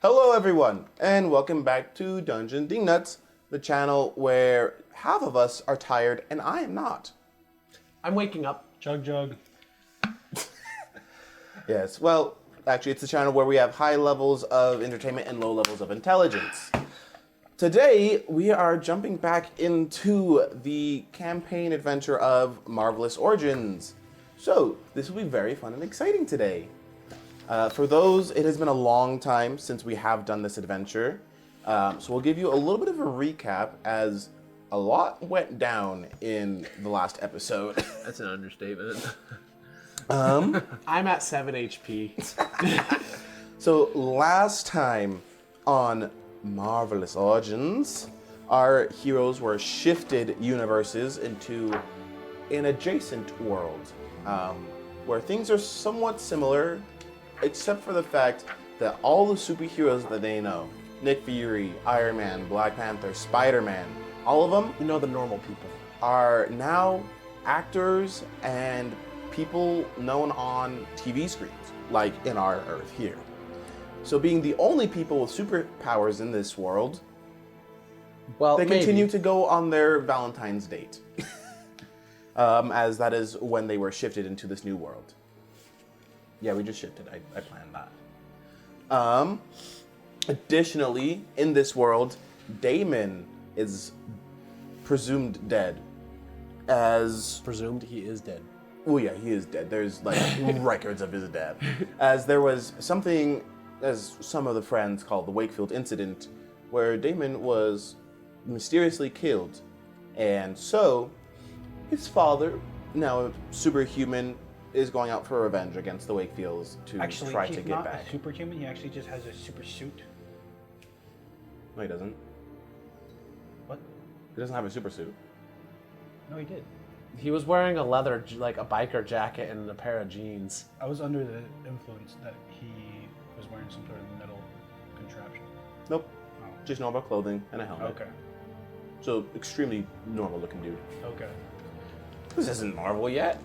Hello everyone, and welcome back to Dungeon Ding Nuts, the channel where half of us are tired and I am not. I'm waking up. Jug. Yes, well, actually it's a channel where we have high levels of entertainment and low levels of intelligence. Today, we are jumping back into the campaign adventure of Marvelous Origins. So, this will be very fun and exciting today. For those, it has been a long time since we have done this adventure. So we'll give you a little bit of a recap as a lot went down in the last episode. That's an understatement. I'm at 7 HP. So last time on Marvelous Origins, our heroes were shifted universes into an adjacent world where things are somewhat similar, except for the fact that all the superheroes that they know, Nick Fury, Iron Man, Black Panther, Spider-Man, all of them You know the normal people. are now actors and people known on TV screens, like in our Earth here. So being the only people with superpowers in this world, Well, they continue to go on their Valentine's date. As that is when they were shifted into this new world. Yeah, we just shifted. I planned that. Additionally, in this world, Damon is presumed dead. As presumed he is dead. well, yeah, he is dead. There's like records of his death. As there was something, as some of the friends called the Wakefield incident, where Damon was mysteriously killed, and so his father, now a superhuman, is going out for revenge against the Wakefields to try to get not back. a superhuman. He actually just has a super suit. No, he doesn't. What? He doesn't have a super suit. No, he did. He was wearing a leather, like a biker jacket and a pair of jeans. I was under the influence that he was wearing some sort of metal contraption. Nope. Oh. Just normal clothing and a helmet. Okay. So extremely normal looking dude. Okay. This isn't Marvel yet.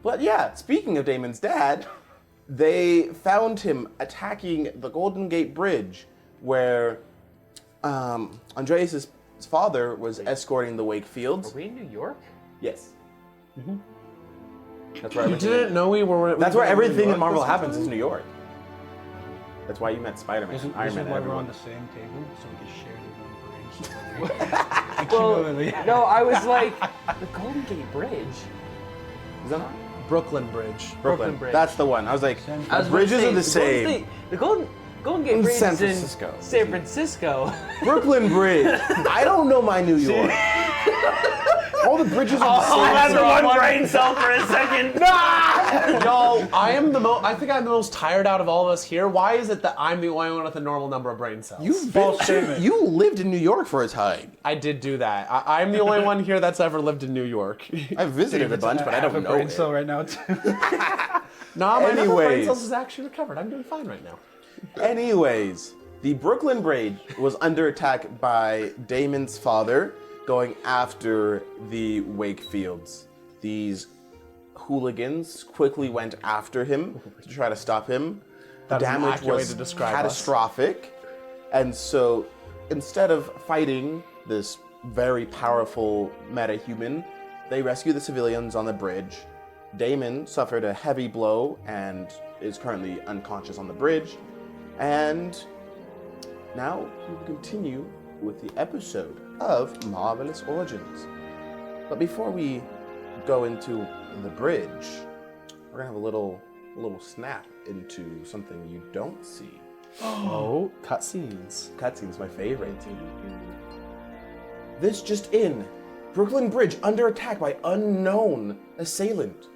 But yeah, speaking of Damon's dad, they found him attacking the Golden Gate Bridge, where Andreas' father was escorting the Wakefields. Are we in New York? Yes. Mm-hmm. That's where You everything. didn't know we were. That's where everything in Marvel this happens time? is New York. That's why you met Spider-Man, Isn't Iron Man, why we're everyone. on the same table so we can share the one brain? Well, no, I was like, the Golden Gate Bridge. Is that not? Brooklyn Bridge. Brooklyn. Bridge. That's the one. I was like, I was the bridges gonna are the say, same. The Golden Gate Bridge San is Francisco. in San Francisco. Brooklyn Bridge. I don't know my New York. All the bridges are the same. one brain cell for a second. Y'all, I think I'm the most tired out of all of us here. Why is it that I'm the only one with a normal number of brain cells? You lived in New York for a time. I did do that. I'm the only one here that's ever lived in New York. I've visited a bunch, but I don't know brain it. cell right now too. No, my number of brain Anyways. cells is actually recovered. I'm doing fine right now. Anyways, the Brooklyn Bridge was under attack by Damon's father, going after the Wakefields. These hooligans quickly went after him to try to stop him. The That is an damage accurate way was to describe us. catastrophic, and so instead of fighting this very powerful meta-human, they rescue the civilians on the bridge. Damon suffered a heavy blow and is currently unconscious on the bridge. And now we will continue with the episode of Marvelous Origins. But before we go into the bridge, we're gonna have a little snap into something you don't see. Oh, cutscenes. Cutscene's my favorite. This just in. Brooklyn Bridge under attack by unknown assailant.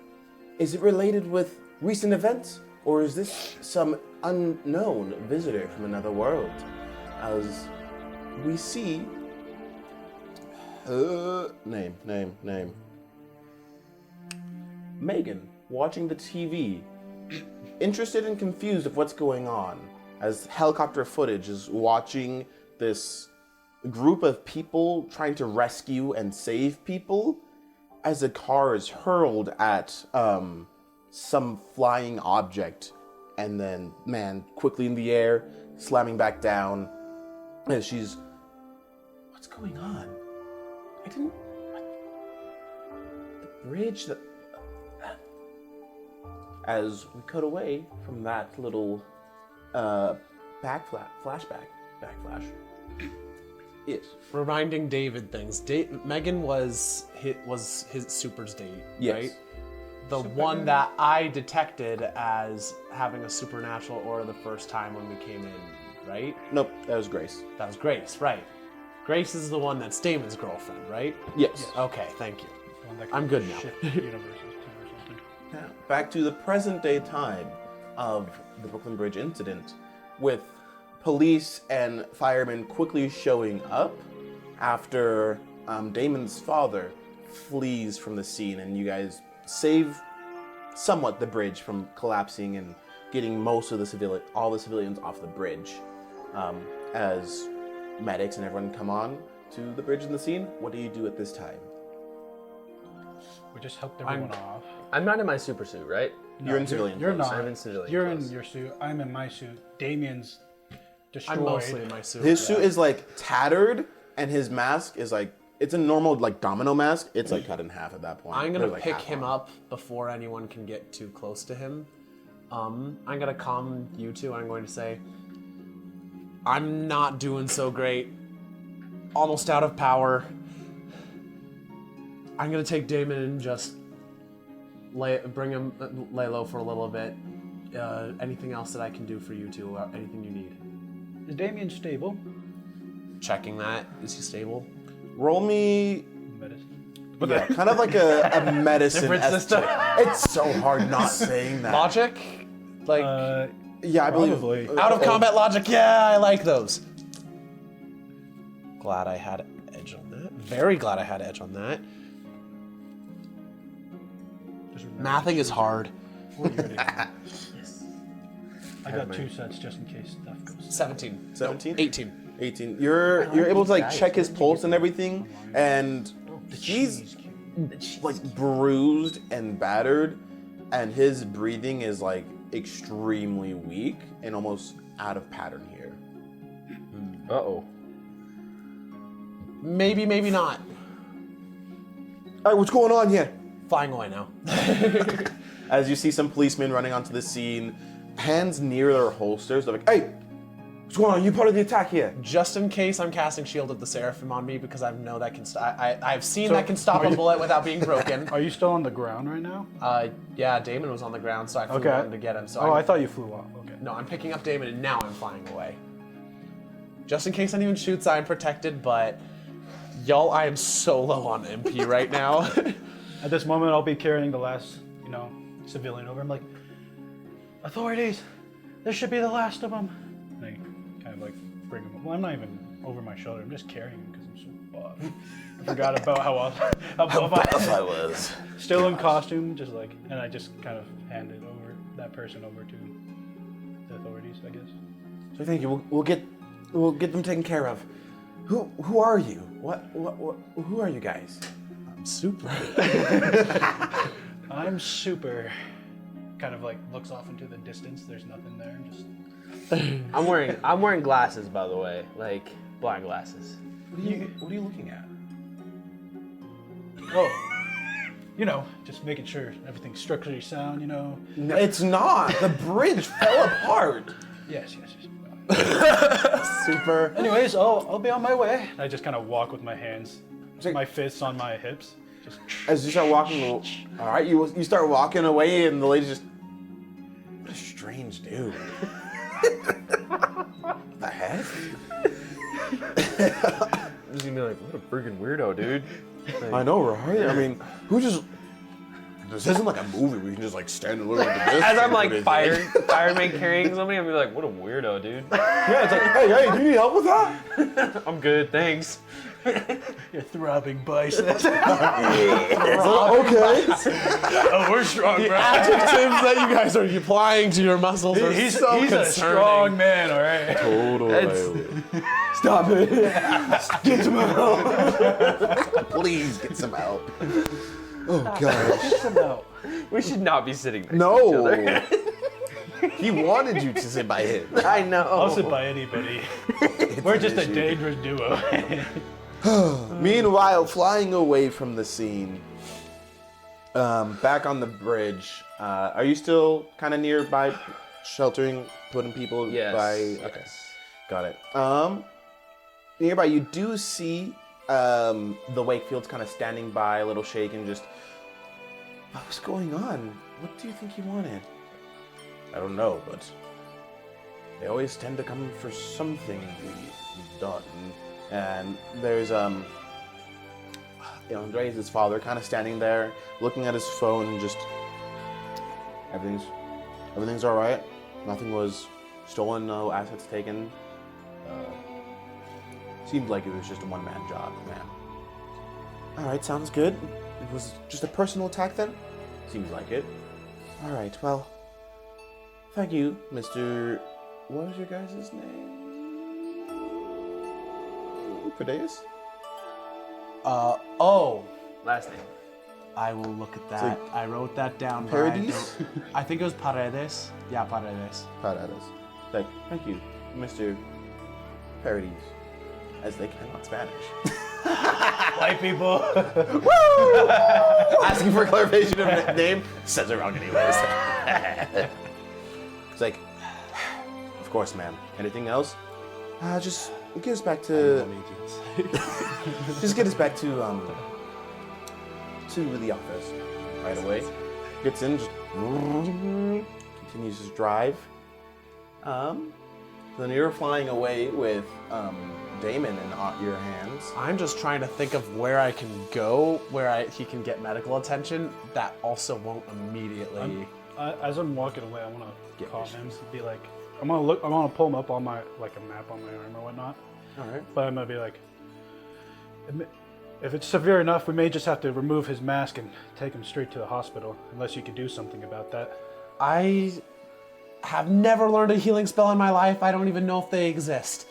Is it related with recent events? Or is this some unknown visitor from another world? As we see... Name. Megan, watching the TV, interested and confused of what's going on, as helicopter footage is watching this group of people trying to rescue and save people, as a car is hurled at some flying object, and then, man, quickly in the air, slamming back down, as she's, what's going on? What? The bridge, as we cut away from that little backflash. Yes. Reminding David things. Megan was his super's date, Yes. right? The one that I detected as having a supernatural aura the first time when we came in, right? Nope, that was Grace. That was Grace, right? Grace is the one that's Damon's girlfriend, right? Yes. Okay, thank you. The one that I'm good now. shift universes too or something. Now, back to the present day time of the Brooklyn Bridge incident, with police and firemen quickly showing up after Damon's father flees from the scene, and you guys save somewhat the bridge from collapsing and getting most of all the civilians off the bridge. As medics and everyone come on to the bridge in the scene, what do you do at this time? We just helped everyone off. I'm not in my super suit, right? You're in civilian You're clothes. not. I'm in civilian You're clothes. in your suit. I'm in my suit. Damien's destroyed. I'm mostly in my suit. His suit is like tattered, and his mask is like, it's a normal like domino mask. It's like cut in half at that point. I'm gonna There's, like, pick half him on. up before anyone can get too close to him. I'm gonna calm you two. I'm going to say, I'm not doing so great. Almost out of power. I'm gonna take Damon and just lay low for a little bit. Anything else that I can do for you two? Anything you need? Is Damien stable? Checking that. Is he stable? Roll me, Medicine. yeah, kind of like a medicine. Different estimate. system. It's so hard not saying that. Logic? Like Yeah, I believe. Probably. out of combat logic? Yeah, I like those. Glad I had edge on that. Very glad I had edge on that. Mathing is hard. I got 2 sets just in case stuff goes. 17. 17? 18. 18. You're able to like check his pulse and everything, and he's like bruised and battered, and his breathing is like extremely weak and almost out of pattern here. Uh-oh. Maybe, maybe not. All right, what's going on here? Flying away now. As you see some policemen running onto the scene, hands near their holsters. They're like, "Hey, what's going on? You part of the attack here?" Just in case, I'm casting Shield of the Seraphim on me because I know that can I've seen that can stop a bullet without being broken. Are you still on the ground right now? Yeah, Damon was on the ground, so I flew Okay. down to get him. So Oh, I thought you flew off. Okay. No, I'm picking up Damon and now I'm flying away. Just in case anyone shoots, I'm protected, but y'all, I am so low on MP right now. At this moment, I'll be carrying the last, civilian over. I'm like, authorities, this should be the last of them. And I kind of like bring him. Well, I'm not even over my shoulder. I'm just carrying him because I'm so buff. I forgot about how buff I was. Still in costume, just like, and I just kind of handed that person over to the authorities, I guess. So thank you. We'll get them taken care of. Who are you? What? Who are you guys? I'm super. I'm super. Kind of like looks off into the distance. There's nothing there. Just I'm wearing glasses, by the way, like blind glasses. What are you looking at? just making sure everything's structurally sound. It's not. The bridge fell apart. Yes. Super. Anyways, I'll be on my way. I just kind of walk with my hands, my fists on my hips. Just As you start walking, all right, you start walking away, and the lady's just, what a strange dude. What the heck? I'm just gonna be like, what a freaking weirdo, dude. Like, I know, right? I mean, this isn't like a movie where you can just like stand and look at this. as I'm like fireman carrying somebody, I'm gonna be like, what a weirdo, dude. Yeah, it's like, hey, do you need help with that? I'm good, thanks. your throbbing biceps. Okay. Oh, we're strong, bro. Adjectives that you guys are applying to your muscles are He's so a concerning. strong man, all right. Totally. Stop it. Get some help. Please get some help. Oh, gosh. Get some help. We should not be sitting next to each No. other. He wanted you to sit by him. I know. I'll sit by anybody. We're just a dangerous duo. Meanwhile, flying away from the scene, back on the bridge, are you still kind of nearby, sheltering, putting people Yes. by? Okay, got it. Nearby, you do see the Wakefields kind of standing by, a little shaken, just, what's going on? What do you think he wanted? I don't know, but they always tend to come for something we've done. And there's Andreas' father kind of standing there, looking at his phone, and just everything's all right. Nothing was stolen, no assets taken. Seemed like it was just a one-man job, man. All right, sounds good. It was just a personal attack then. Seems like it. All right, well, thank you, Mr. What was your guys' name? Prodeus? Last name. I will look at that. I wrote that down. but Paradis? I think it was Paredes. Yeah, Paredes. Paredes. Thank you, Mr. Paradis, as they cannot Spanish. White people. Asking for clarification of name, says it wrong anyways. It's like, of course, ma'am. Anything else? Just get us back to. Just get us back to the office right away. Gets in, just continues his drive. Then you're flying away with Damon in your hands. I'm just trying to think of where I can go, where he can get medical attention. That also won't immediately. As I'm walking away, I want to call him and be like, I'm gonna pull him up on my, like, a map on my arm or whatnot. All right. But I'm gonna be like, if it's severe enough, we may just have to remove his mask and take him straight to the hospital, unless you could do something about that. I have never learned a healing spell in my life. I don't even know if they exist.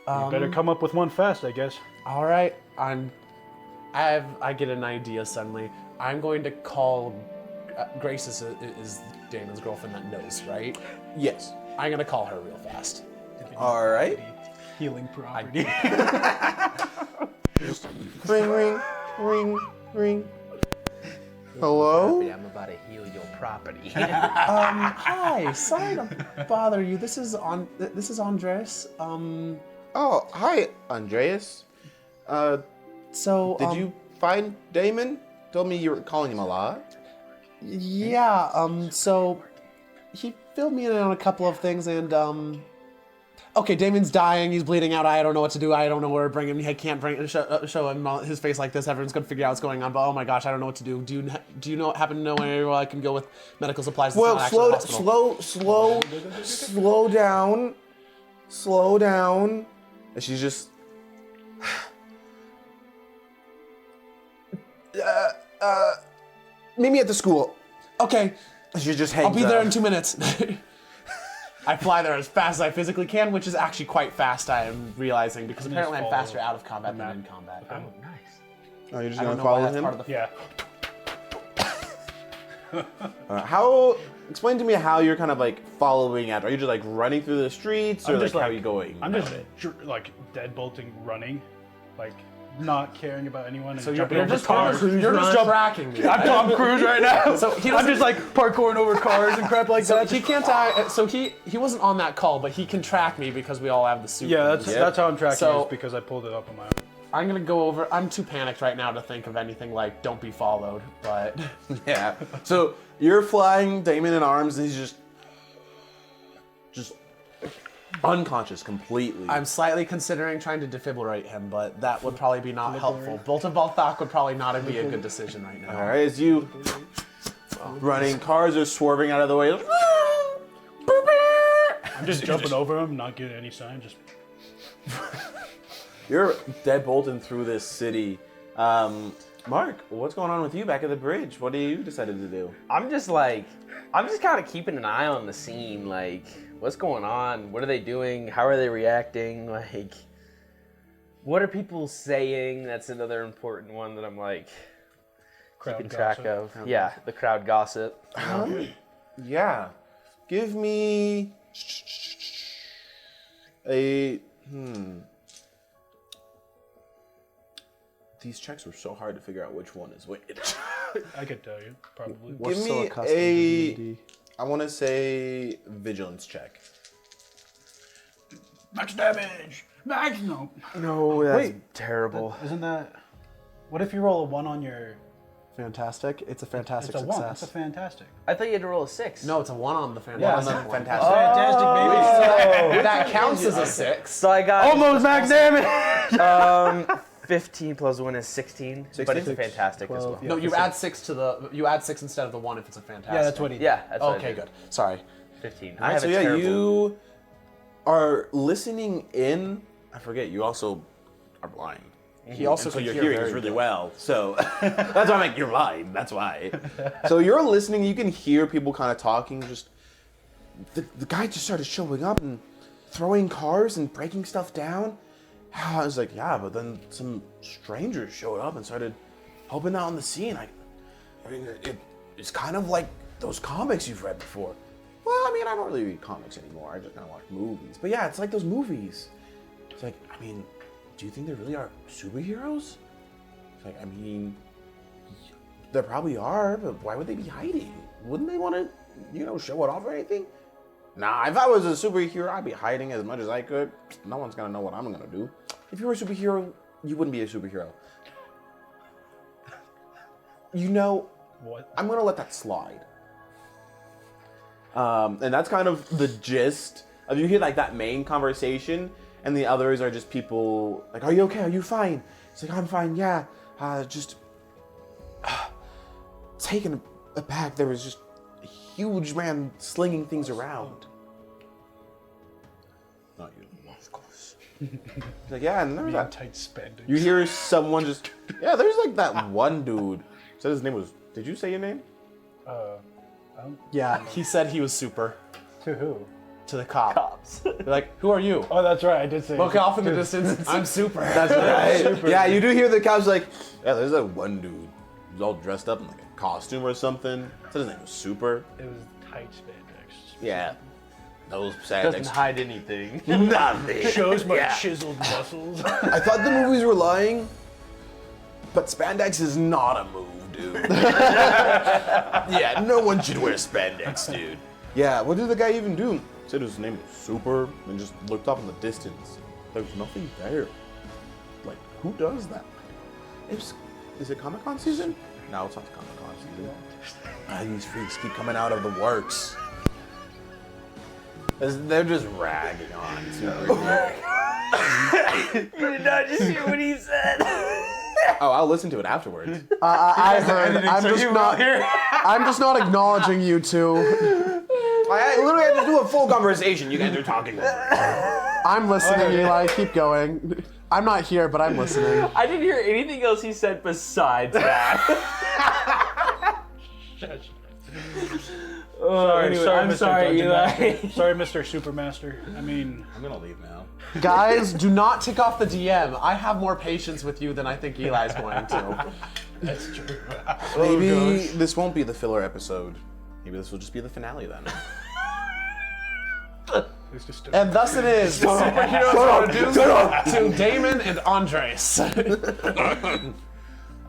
You better come up with one fast, I guess. All right, I get an idea suddenly. I'm going to call. Grace is Damon's girlfriend that knows, right? Yes. I'm gonna call her real fast. All right. Healing property. Ring, ring, ring, ring. Hello? I'm about to heal your property. Hi, sorry to bother you. This is Andres. Oh, hi, Andreas. So Did you find Damon? Told me you were calling him a lot. Yeah. So he filled me in on a couple of things, and okay, Damon's dying. He's bleeding out. I don't know what to do. I don't know where to bring him. I can't show him his face like this. Everyone's gonna figure out what's going on. But oh my gosh, I don't know what to do. Do you happen to know anywhere I can go with medical supplies? Well, That's not actually a hospital? slow down. And she's just. Meet me at the school. Okay, She just hangs I'll be there up. in 2 minutes. I fly there as fast as I physically can, which is actually quite fast, I am realizing, because apparently I'm faster out of combat than in combat. Okay. Nice. Oh, you're just I don't gonna know why follow that's him? part of the Yeah. How? Explain to me how you're kind of like following after. Are you just like running through the streets, or I'm just how like- are you going? I'm just like deadbolting, running, like not caring about anyone. And So you're jumping over just cars. tracking me. I'm Tom Cruise right now. So he I'm doesn't- just like parkouring over cars and crap like So that. he can't. So he wasn't on that call, but he can track me because we all have the suit. Yeah, that's how I'm tracking So- is because I pulled it up on my own. I'm gonna go over. I'm too panicked right now to think of anything like "don't be followed," but Yeah. So you're flying Damon in arms, and he's just unconscious completely. I'm slightly considering trying to defibrillate him, but that would probably be not helpful. Bolt of Balthak would probably not be a good decision right now. All right, as you running, cars are swerving out of the way. I'm just jumping over him, not getting any sign. Just You're deadbolting through this city. Mark, what's going on with you back at the bridge? What do you decided to do? I'm just kind of keeping an eye on the scene. Like, what's going on? What are they doing? How are they reacting? Like, what are people saying? That's another important one that I'm like Crowd keeping track gossip. of. Yeah, the crowd gossip. Yeah. Give me a These checks were so hard to figure out which one is which. I could tell you, probably. We're Give so me accustomed to D&D. I want to say vigilance check. Max damage! Max, no. No, that's Wait. terrible. Isn't that... What if you roll a 1 on your... Fantastic. It's a fantastic It's a 1. success. That's a fantastic. I thought you had to roll a 6. No, it's a 1 on the fantastic. Yeah, On the one. fantastic. Fantastic, baby. That counts as a 6. So I got Almost max damage! 15 plus 1 is 16, but it's a 16? fantastic as 12, well. yeah. No, you add 6 to the. You add 6 instead of the 1 if it's a fantastic. Yeah, that's what he did. Yeah, that's what I Okay, did. good. Sorry. 15. I Alright, have so a yeah, terrible... you are listening in. I forget. You also are blind. He also So can your hear hearing very is really good. well. So that's why I'm like, you're blind. That's why. So you're listening. You can hear people kind of talking. Just the guy just started showing up and throwing cars and breaking stuff down. I was like, yeah, but then some strangers showed up and started helping out on the scene. I mean, it's kind of like those comics you've read before. Well, I mean, I don't really read comics anymore. I just kind of watch movies. But yeah, it's like those movies. It's like, I mean, do you think there really are superheroes? It's like, I mean, there probably are, but why would they be hiding? Wouldn't they want to, show it off or anything? Nah, if I was a superhero, I'd be hiding as much as I could. No one's gonna know what I'm gonna do. If you were a superhero, you wouldn't be a superhero. What? I'm gonna let that slide. And that's kind of the gist of you hear like that main conversation, and the others are just people like, "Are you okay? Are you fine?" It's like, "I'm fine. Yeah, just taken aback. There was just a huge man slinging things around." Not you, of course. It's like, yeah, and there was that. Tight spandex. You hear someone just, yeah, there's like that one dude. Said his name was. Did you say your name? Yeah, he said he was super To who? to the cop. Cops. They're like, who are you? Oh, that's right. I did say. Look off in the distance. I'm super. That's right. Yeah, you do hear the cops like, yeah, there's that one dude who's all dressed up in like a costume or something. Said his name was Super. It was tight spandex. Yeah. Those Doesn't sad hide anything. Nothing. Shows my Yeah. chiseled muscles. I thought the movies were lying, but spandex is not a move, dude. Yeah, no one should wear spandex, dude. Yeah, what did the guy even do? Said his name was Super, and just looked up in the distance. There was nothing there. Like, who does that? Is it Comic-Con season? No, it's not Comic-Con season. These freaks keep coming out of the works. They're just ragging on Super. You did not just hear what he said. Oh, I'll listen to it afterwards. I heard. I'm just not acknowledging you two. I literally had to do a full conversation. You guys are talking over it. I'm listening, Eli. Keep going. I'm not here, but I'm listening. I didn't hear anything else he said besides that. I'm sorry, Eli. Sorry, Mr. Supermaster. I mean, I'm gonna leave now. Guys, do not tick off the DM. I have more patience with you than I think Eli's going to. that's true. Maybe this won't be the filler episode. Maybe this will just be the finale then. It's just And thus it is. Superheroes reduced to Damon and Andres.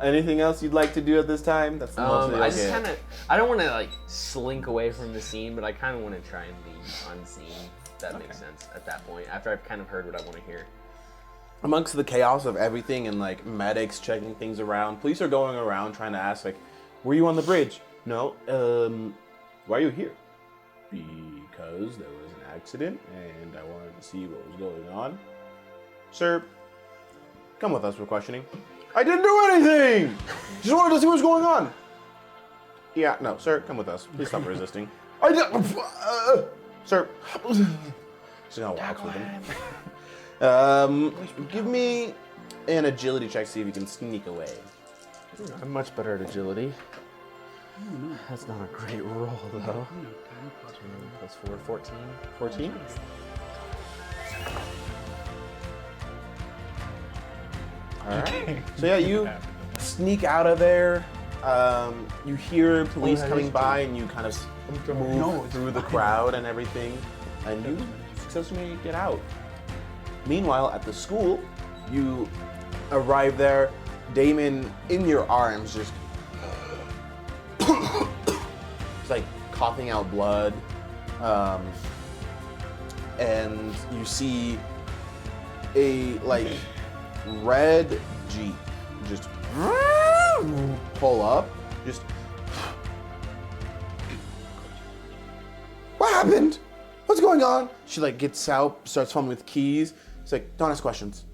Anything else you'd like to do at this time? That's the most I just kind of, I don't want to like slink away from the scene, but I kind of want to try and leave unseen. If that makes sense at that point, after I've kind of heard what I want to hear. Amongst the chaos of everything and like medics checking things around, police are going around trying to ask like, were you on the bridge? No. Why are you here? Because there was an accident and I wanted to see what was going on. Sir, come with us for questioning. I didn't do anything! Just wanted to see what was going on. Yeah, no, sir, come with us. Please stop resisting. I did, sir. Just gonna walk with him. Give me an agility check, see if you can sneak away. I'm much better at agility. That's not a great roll though. Plus 4, 14. 14? Alright. So yeah, you sneak out of there. You hear police coming by, and you kind of move through the crowd and everything, and you successfully get out. Meanwhile, at the school, you arrive there. Damon, in your arms, just it's like coughing out blood, and you see a like red Jeep just pull up. Just what happened? What's going on? She like gets out, starts fumbling with keys. She's like, don't ask questions.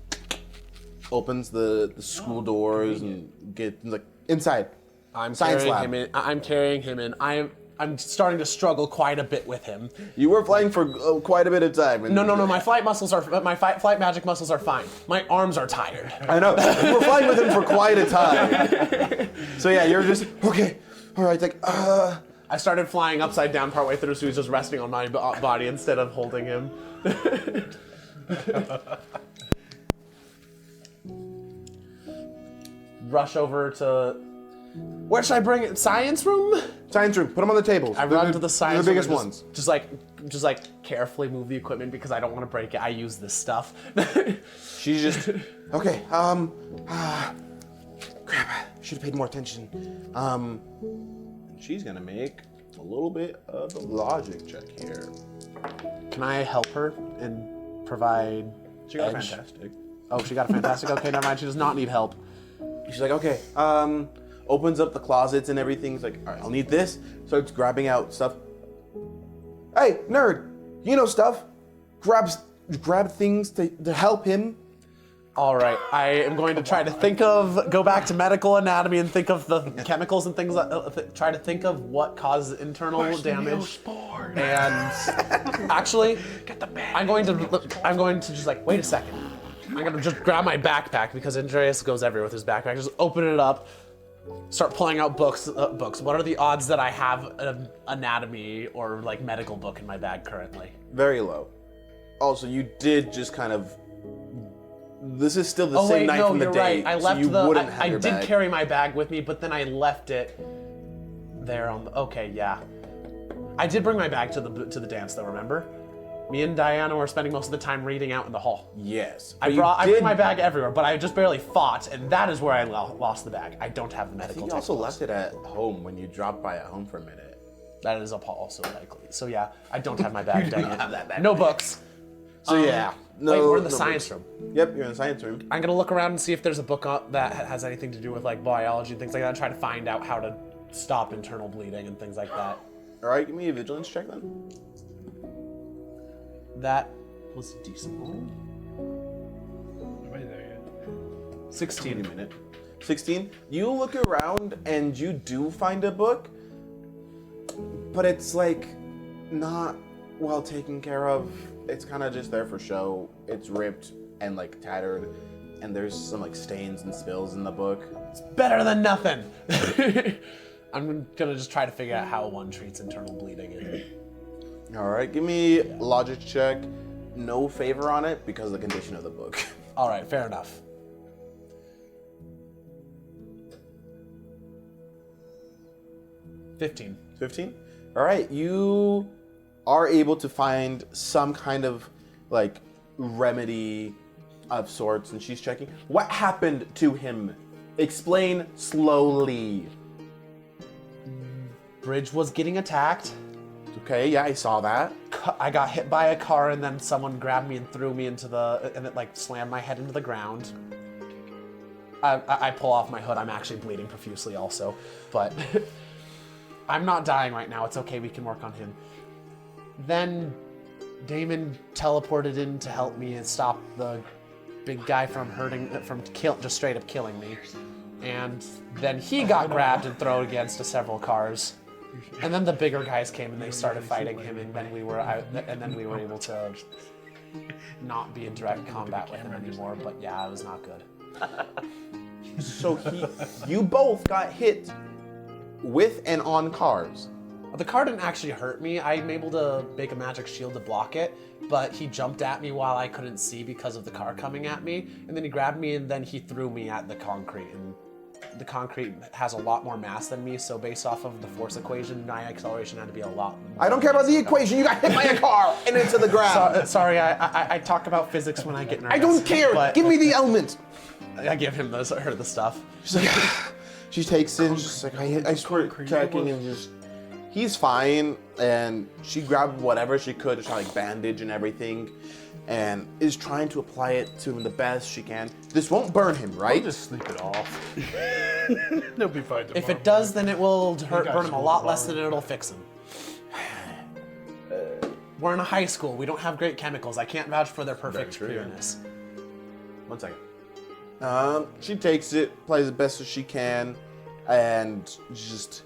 Opens the school doors and get like inside. I'm Science carrying lab. him in. I'm carrying him in. I'm starting to struggle quite a bit with him. You were flying for quite a bit of time. And No. My flight magic muscles are fine. My arms are tired. I know. You were flying with him for quite a time. So yeah, you're just okay. All right, like I started flying upside down partway through, so he's just resting on my body instead of holding him. Rush over to. Where should I bring it? Science room? science room. Put them on the tables. I run to the science They're room. the biggest and ones. Just like carefully move the equipment because I don't want to break it. I use this stuff. She's just okay. Crap. Should have paid more attention. She's gonna make a little bit of a logic check here. Can I help her and provide? She got edge? fantastic. Oh, she got a fantastic. Okay, never mind. She does not need help. She's like, okay. Opens up the closets and everything. He's like, all right, I'll need this. Starts grabbing out stuff. Hey, nerd, you know stuff. Grab things to help him. All right, I am going to try to go back to medical anatomy and think of the chemicals and things. Try to think of what causes internal damage. And actually, I'm going to just like wait a second. I'm gonna just grab my backpack because Andreas goes everywhere with his backpack. Just open it up, start pulling out books. What are the odds that I have an anatomy or like medical book in my bag currently? Very low. Also, you did just kind of. This is still the same night from the day. Right. I left so you wouldn't have I your did bag. carry my bag with me, but then I left it there on the. Okay, yeah. I did bring my bag to the dance though. Remember? Me and Diana were spending most of the time reading out in the hall. Yes. I bring my bag everywhere, but I just barely fought, and that is where I lost the bag. I don't have the I medical. think you also left it at home when you dropped by at home for a minute. That is also likely. So yeah, I don't have my bag. Dang it. No books. So yeah. No, wait, we're in the no science books. room. Yep, you're in the science room. I'm gonna look around and see if there's a book that has anything to do with like biology and things like that, and try to find out how to stop internal bleeding and things like that. All right, give me a vigilance check then. That was a decent roll. Nobody there yet. 16. 16. You look around and you do find a book, but it's like not well taken care of. It's kind of just there for show. It's ripped and like tattered, and there's some like stains and spills in the book. It's better than nothing. I'm gonna just try to figure out how one treats internal bleeding. All right, give me logic check. No favor on it because of the condition of the book. All right, fair enough. 15. 15? All right, you are able to find some kind of like remedy of sorts, and she's checking. What happened to him? Explain slowly. Bridge was getting attacked. Okay, yeah, I saw that. I got hit by a car, and then someone grabbed me and threw me into and it like slammed my head into the ground. I pull off my hood. I'm actually bleeding profusely also, but I'm not dying right now. It's okay. We can work on him. Then Damon teleported in to help me and stop the big guy from just straight up killing me. And then he got grabbed and thrown against several cars. And then the bigger guys came and they started fighting him, and then we were able to not be in direct combat with him anymore. But yeah, it was not good. So you both got hit with and on cars. The car didn't actually hurt me. I'm able to make a magic shield to block it, but he jumped at me while I couldn't see because of the car coming at me, and then he grabbed me and then he threw me at the concrete and the concrete has a lot more mass than me, so based off of the force equation, my acceleration had to be a lot more. I don't care about the equation. You got hit by a car and into the ground. Sorry, I talk about physics when I get nervous. I don't care. but Give me the element. I give him her the stuff. She's like, she takes it. She's like, I swear, checking and just. He's fine, and she grabbed whatever she could to try like bandage and everything, and is trying to apply it to him the best she can. This won't burn him, right? I'll just sleep it off. They'll be fine tomorrow. If it does, then it will burn him a lot less than it'll fix him. We're in a high school. We don't have great chemicals. I can't vouch for their perfect Very true, pureness. 1 second. She takes it, plays the best as she can, and just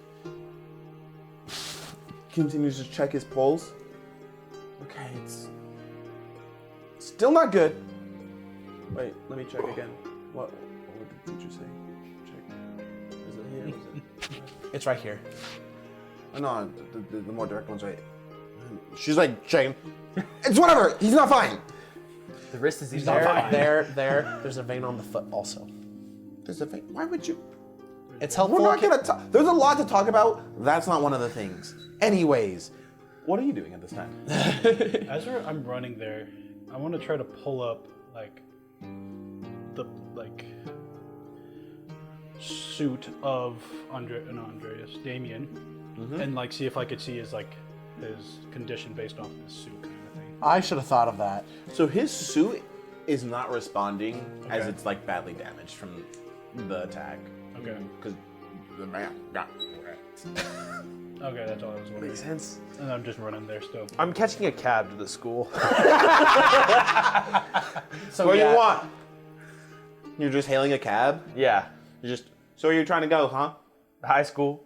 continues to check his pulse. Okay, it's still not good. Wait, let me check again. What did the teacher say? Check. Is it here? Is it? It's right here. Oh, no, the more direct one's right. She's like checking. It's whatever. He's not fine. The wrist is easy. There's a vein on the foot also. There's a thing. Why would you? It's helpful. We're not gonna talk. There's a lot to talk about. That's not one of the things. Anyways, what are you doing at this time? As I'm running there, I want to try to pull up like the suit of Andreas, Damien, and like see if I could see his condition based off of his suit kind of thing. I should have thought of that. So his suit is not responding as Okay. it's like badly damaged from the attack. Okay. Because the man got wrecked. Okay, that's all I was wondering. Makes sense. And I'm just running there still. I'm catching a cab to the school. So What do yeah, you want? You're just hailing a cab? Yeah, So you're trying to go, huh? high school.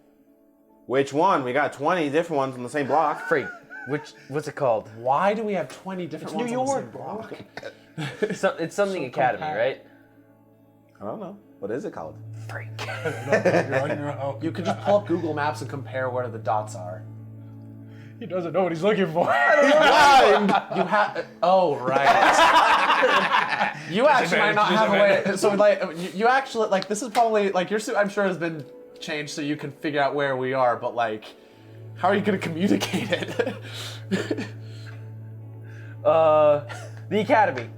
Which one? We got 20 different ones on the same block. Freak. What's it called? Why do we have 20 different ones New on the York, same block? It's something Academy, right? I don't know. What is it called? Freak. You're on your own. You could just pull up Google Maps and compare where the dots are. He doesn't know what he's looking for. You have. Oh, right. You actually might not have a way. So, like, you actually, like, this is probably, like, your suit, I'm sure, has been changed so you can figure out where we are, but, like, how are you going to communicate it? The Academy.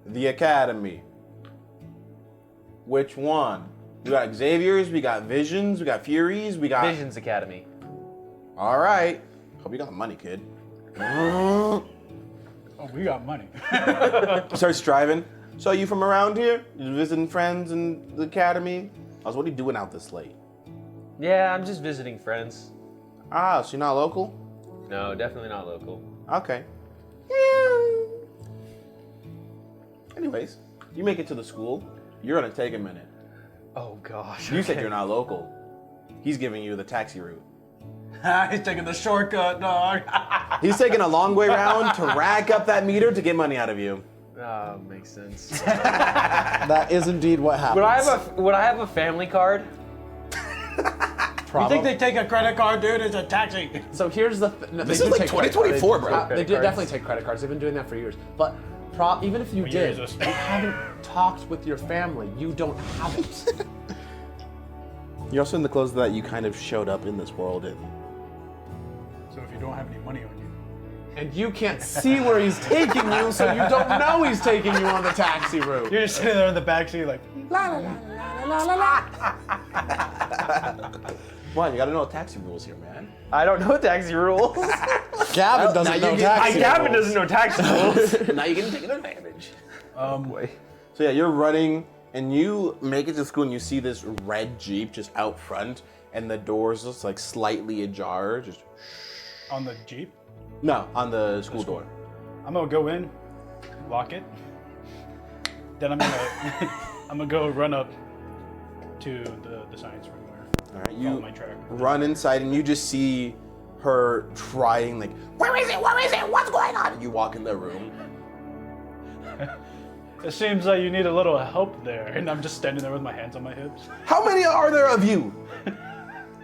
The Academy. Which one? We got Xavier's, we got Visions, we got Furies, we got... Visions Academy. All right. Hope you got money, kid. Oh, we got money. Starts driving. So you from around here? You visiting friends in the academy? What are you doing out this late? Yeah, I'm just visiting friends. Ah, so you're not local? No, definitely not local. Okay. Yeah. Anyways, you make it to the school. You're gonna take a minute. Oh gosh. You said you're not local. He's giving you the taxi route. He's taking the shortcut, dog. He's taking a long way around to rack up that meter to get money out of you. Oh, makes sense. That is indeed what happens. Would I have a family card? You think they take a credit card, dude? It's a taxi. So here's the This is like 2024, bro. They do definitely take credit cards. They've been doing that for years. But even if you did, years you haven't talked with your family. You don't have it. You're also in the clothes that you kind of showed up in this world in. So if you don't have any money on you, And you can't see where he's taking you, so you don't know he's taking you on the taxi route. you're just sitting there in the backseat like, What? You gotta know taxi rules here, man. I don't know taxi rules. Gavin now doesn't you know get- taxi Gavin rules. doesn't know taxi rules. Now you're getting taken advantage. Boy. So yeah, you're running, and you make it to school, and you see this red Jeep just out front, and the doors just like slightly ajar. Just on the Jeep. no, on the school door. I'm gonna go in, lock it. Then I'm gonna go run up to the science room where All right, follow you my track. run inside, and you just see her trying like, where is it? Where is it? What's going on? And you walk in the room. It seems like you need a little help there, and I'm just standing there with my hands on my hips. How many are there of you?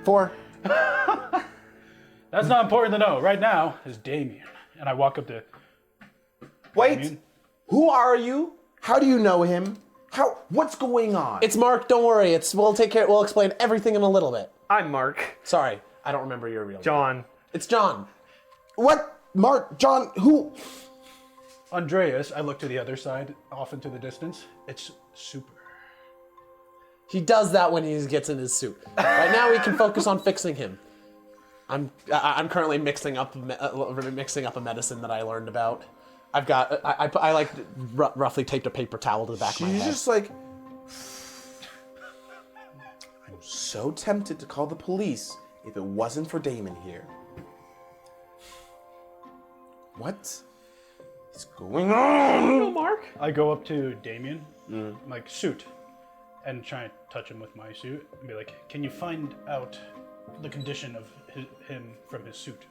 4. That's not important to know. Right now is Damien, and I walk up to Wait, Damien. who are you? How do you know him? How? What's going on? It's Mark. Don't worry. We'll take care. We'll explain everything in a little bit. I'm Mark. Sorry, I don't remember your real name. John. It's John. What? Mark? John? Who? Andreas, I look to the other side, off into the distance. It's Super. He does that when he gets in his suit. Right now, we can focus on fixing him. I'm currently mixing up a medicine that I learned about. I've got I like roughly taped a paper towel to the back of my She's head. just like. I'm so tempted to call the police if it wasn't for Damon here. What is going on? Mark. I go up to Damien, like, suit, and try and touch him with my suit and be like, can you find out the condition of him from his suit?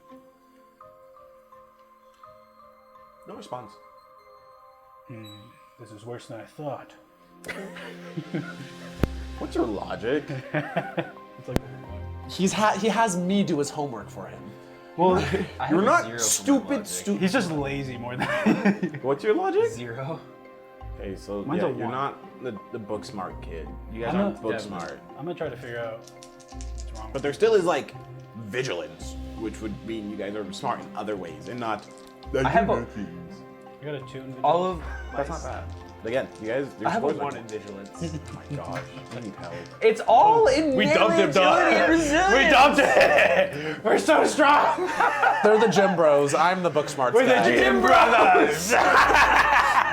No response. This is worse than I thought. What's your logic? It's like, He has me do his homework for him. well, I You're have a 0 not for my stupid, logic. stupid. he's just lazy more than. What's your logic? 0. Okay, so Mine's yeah, a you're 1. not the book smart kid. You guys I'm aren't not- book Definitely. smart. I'm gonna try to figure out what's wrong. But there still is like vigilance, which would mean you guys are smart in other ways and not. I have a, I got a 2 in all of That's not bad. Again, you guys. Your I have a scores are 1 in vigilance. Oh my gosh, I need help. It's all in We dumped him, agility and resilience. We dumped it! We're so strong! They're the gym bros. I'm the book smarts We're the guy. Jim Brothers!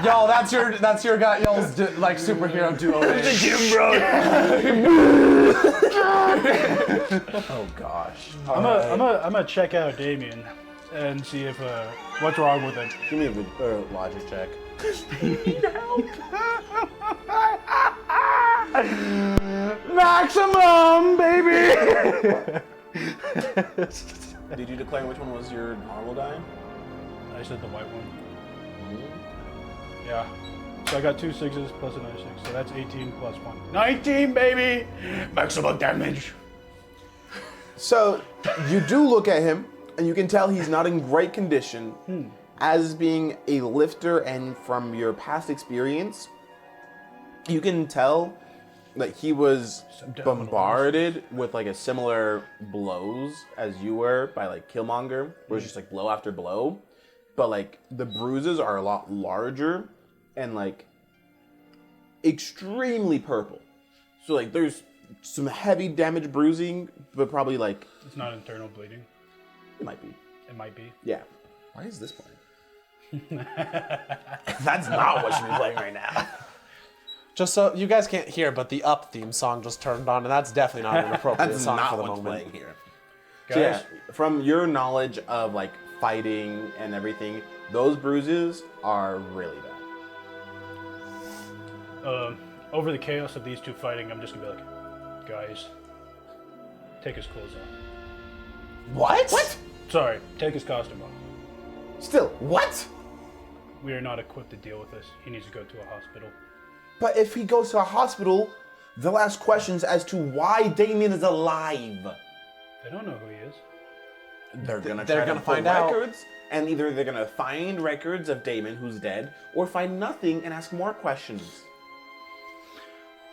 Yo, that's your guy. Y'all's like superhero duo. name. Jim Brothers! Oh gosh. I'm gonna check out Damien and see if what's wrong with him. Give me a logic check. Maximum, baby! Did you declare which one was your normal die? I said the white one. Yeah. So I got 2 6s plus another 6, so that's 18 plus 1. 19, baby! Maximum damage! So you do look at him, and you can tell he's not in great condition. As being a lifter, and from your past experience, you can tell that he was Abdominals. bombarded with like a similar blows as you were by like Killmonger, where it's just like blow after blow. But like the bruises are a lot larger and like extremely purple. So like there's some heavy damage bruising, but probably like It's not internal bleeding. it might be. It might be. Yeah. Why is this playing? That's not what should be playing right now. Just so you guys can't hear, but the Up theme song just turned on, and that's definitely not an appropriate That's song not for the what's moment. playing here. Guys, So yeah, from your knowledge of like fighting and everything, those bruises are really bad. Over the chaos of these two fighting, I'm just gonna be like, guys, take his clothes off. What? Sorry, take his costume off. Still, what? We are not equipped to deal with this. He needs to go to a hospital. But if he goes to a hospital, they'll ask questions as to why Damien is alive. They don't know who he is. They're gonna They're try gonna to pull find out. records, and either they're gonna find records of Damon who's dead, or find nothing and ask more questions.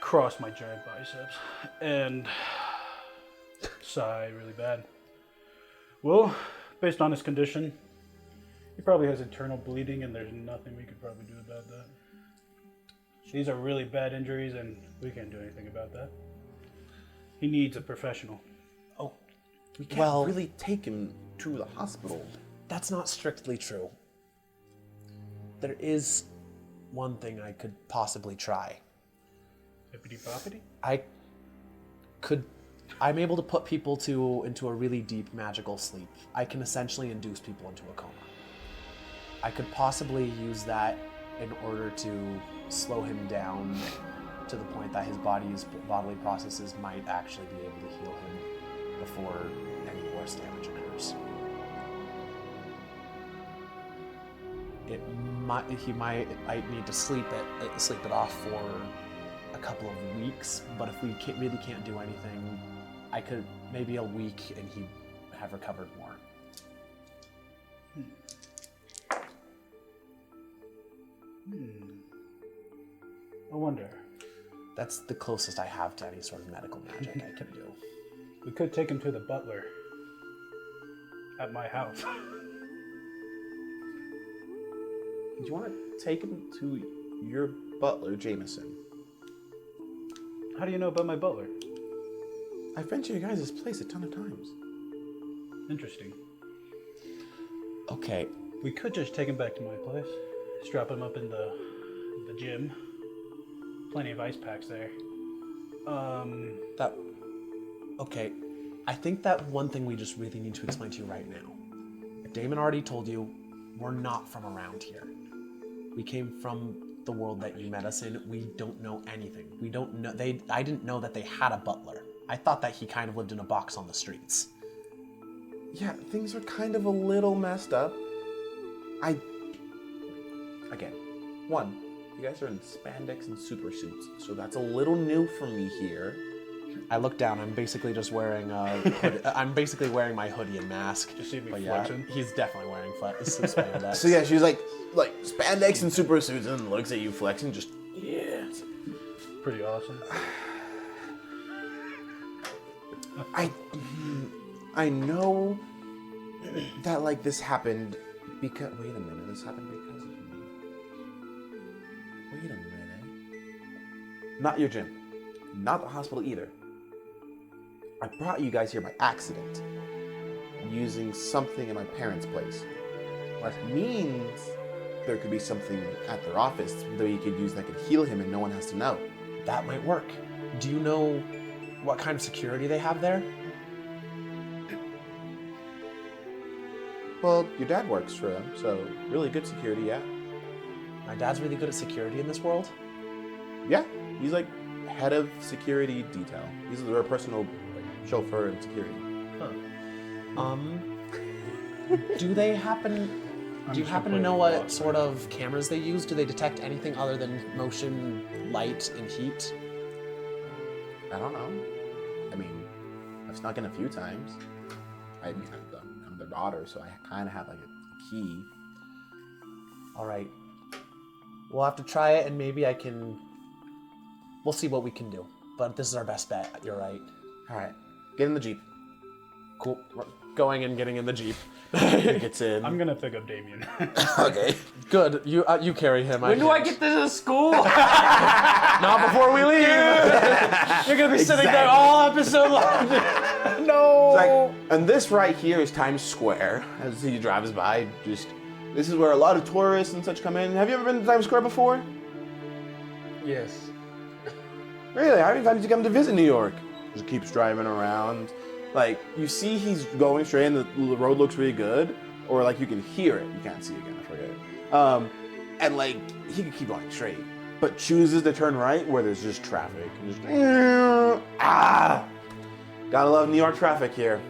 Cross my giant biceps and sigh really bad. Well, based on his condition, he probably has internal bleeding, and there's nothing we could probably do about that. These are really bad injuries, and we can't do anything about that. He needs a professional. Oh, we can't Well- really take him to the hospital. That's not strictly true. There is one thing I could possibly try. Hippity boppity? I'm able to put people into a really deep magical sleep. I can essentially induce people into a coma. I could possibly use that in order to slow him down to the point that his bodily processes might actually be able to heal him before any worse damage occurs. I need to sleep it off for a couple of weeks, but if we really can't do anything, I could maybe a week and he'd have recovered more. I wonder. That's the closest I have to any sort of medical magic I can do. We could take him to the butler at my house. Do you want to take him to your butler, Jameson? How do you know about my butler? I've been to your guys' place a ton of times. Interesting. Okay, We could just take him back to my place. Strap him up in the gym. Plenty of ice packs there. Okay, I think that one thing we just really need to explain to you right now. Damon already told you, we're not from around here. We came from the world that you met us in. We don't know anything. We don't know, I didn't know that they had a butler. I thought that he kind of lived in a box on the streets. Yeah, things are kind of a little messed up. Again, one, you guys are in spandex and super suits, so that's a little new for me here. I look down, I'm basically just wearing I'm basically wearing my hoodie and mask. Just see me But flexing. Yeah, he's definitely wearing spandex. So yeah, she's like spandex and super suits and looks at you flexing, just, yeah. Pretty awesome. I know that like this happened because, wait a minute, this happened because of me. Wait a minute. Not your gym. Not the hospital either. I brought you guys here by accident. Using something in my parents' place. That means there could be something at their office that you could use that could heal him and no one has to know. That might work. Do you know what kind of security they have there? Well, your dad works for them, so really good security, yeah. My dad's really good at security in this world. Yeah, he's like head of security detail. He's their personal chauffeur and security. Do they happen? I'm Do you just happen to completely know what lost. sort of cameras they use? Do they detect anything other than motion, light, and heat? I don't know. I mean, I've snuck in a few times. I'm their daughter, so I kind of have like a key. All right. We'll have to try it, and maybe I can. We'll see what we can do. But this is our best bet. You're right. All right, get in the Jeep. Cool. We're going and getting in the Jeep. He gets in. I'm gonna pick up Damien. Okay. Good. You carry him. When do I get this to school? Not before we leave. You're gonna be sitting there all episode long. No. It's like, and this right here is Times Square. As he drives by, this is where a lot of tourists and such come in. Have you ever been to Times Square before? Yes. Really? How many times did you come to visit New York? Just keeps driving around. Like, you see he's going straight and the road looks really good, or like you can hear it. You can't see it again, I forget. And like, he could keep going straight, but chooses to turn right where there's just traffic. And just, gotta love New York traffic here.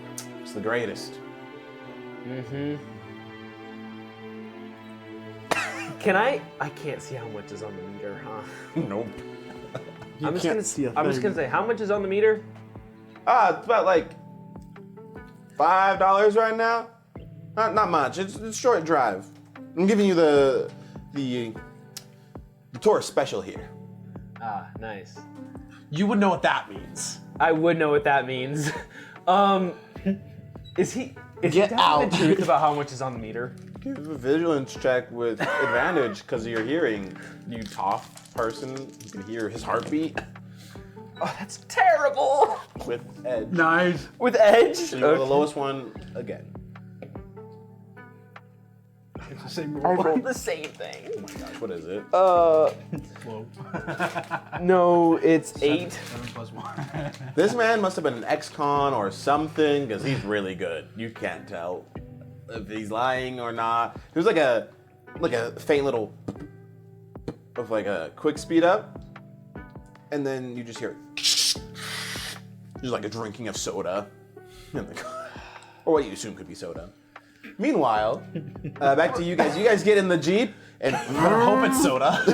It's the greatest. Mm-hmm. Can I can't see how much is on the meter, huh? Nope. I'm just gonna say, how much is on the meter? It's about like $5 right now. Not much. It's a short drive. I'm giving you the tourist special here. Ah, nice. You would know what that means. I would know what that means. Is he Get telling out. the truth about how much is on the meter? Give a vigilance check with advantage because of your hearing. You tough person. You can hear his heartbeat Oh, that's terrible. with edge. Nice. With edge? So you roll the lowest one again. It's the same I roll. rolled the same thing. Oh my gosh, what is it? Whoa. No, it's 8. 7 plus 1. This man must have been an ex-con or something because he's really good. You can't tell if he's lying or not. It was like a faint little of like a quick speed up, and then you just hear just like a drinking of soda, or what you assume could be soda. Meanwhile, back to you guys. You guys get in the Jeep and I hope it's soda.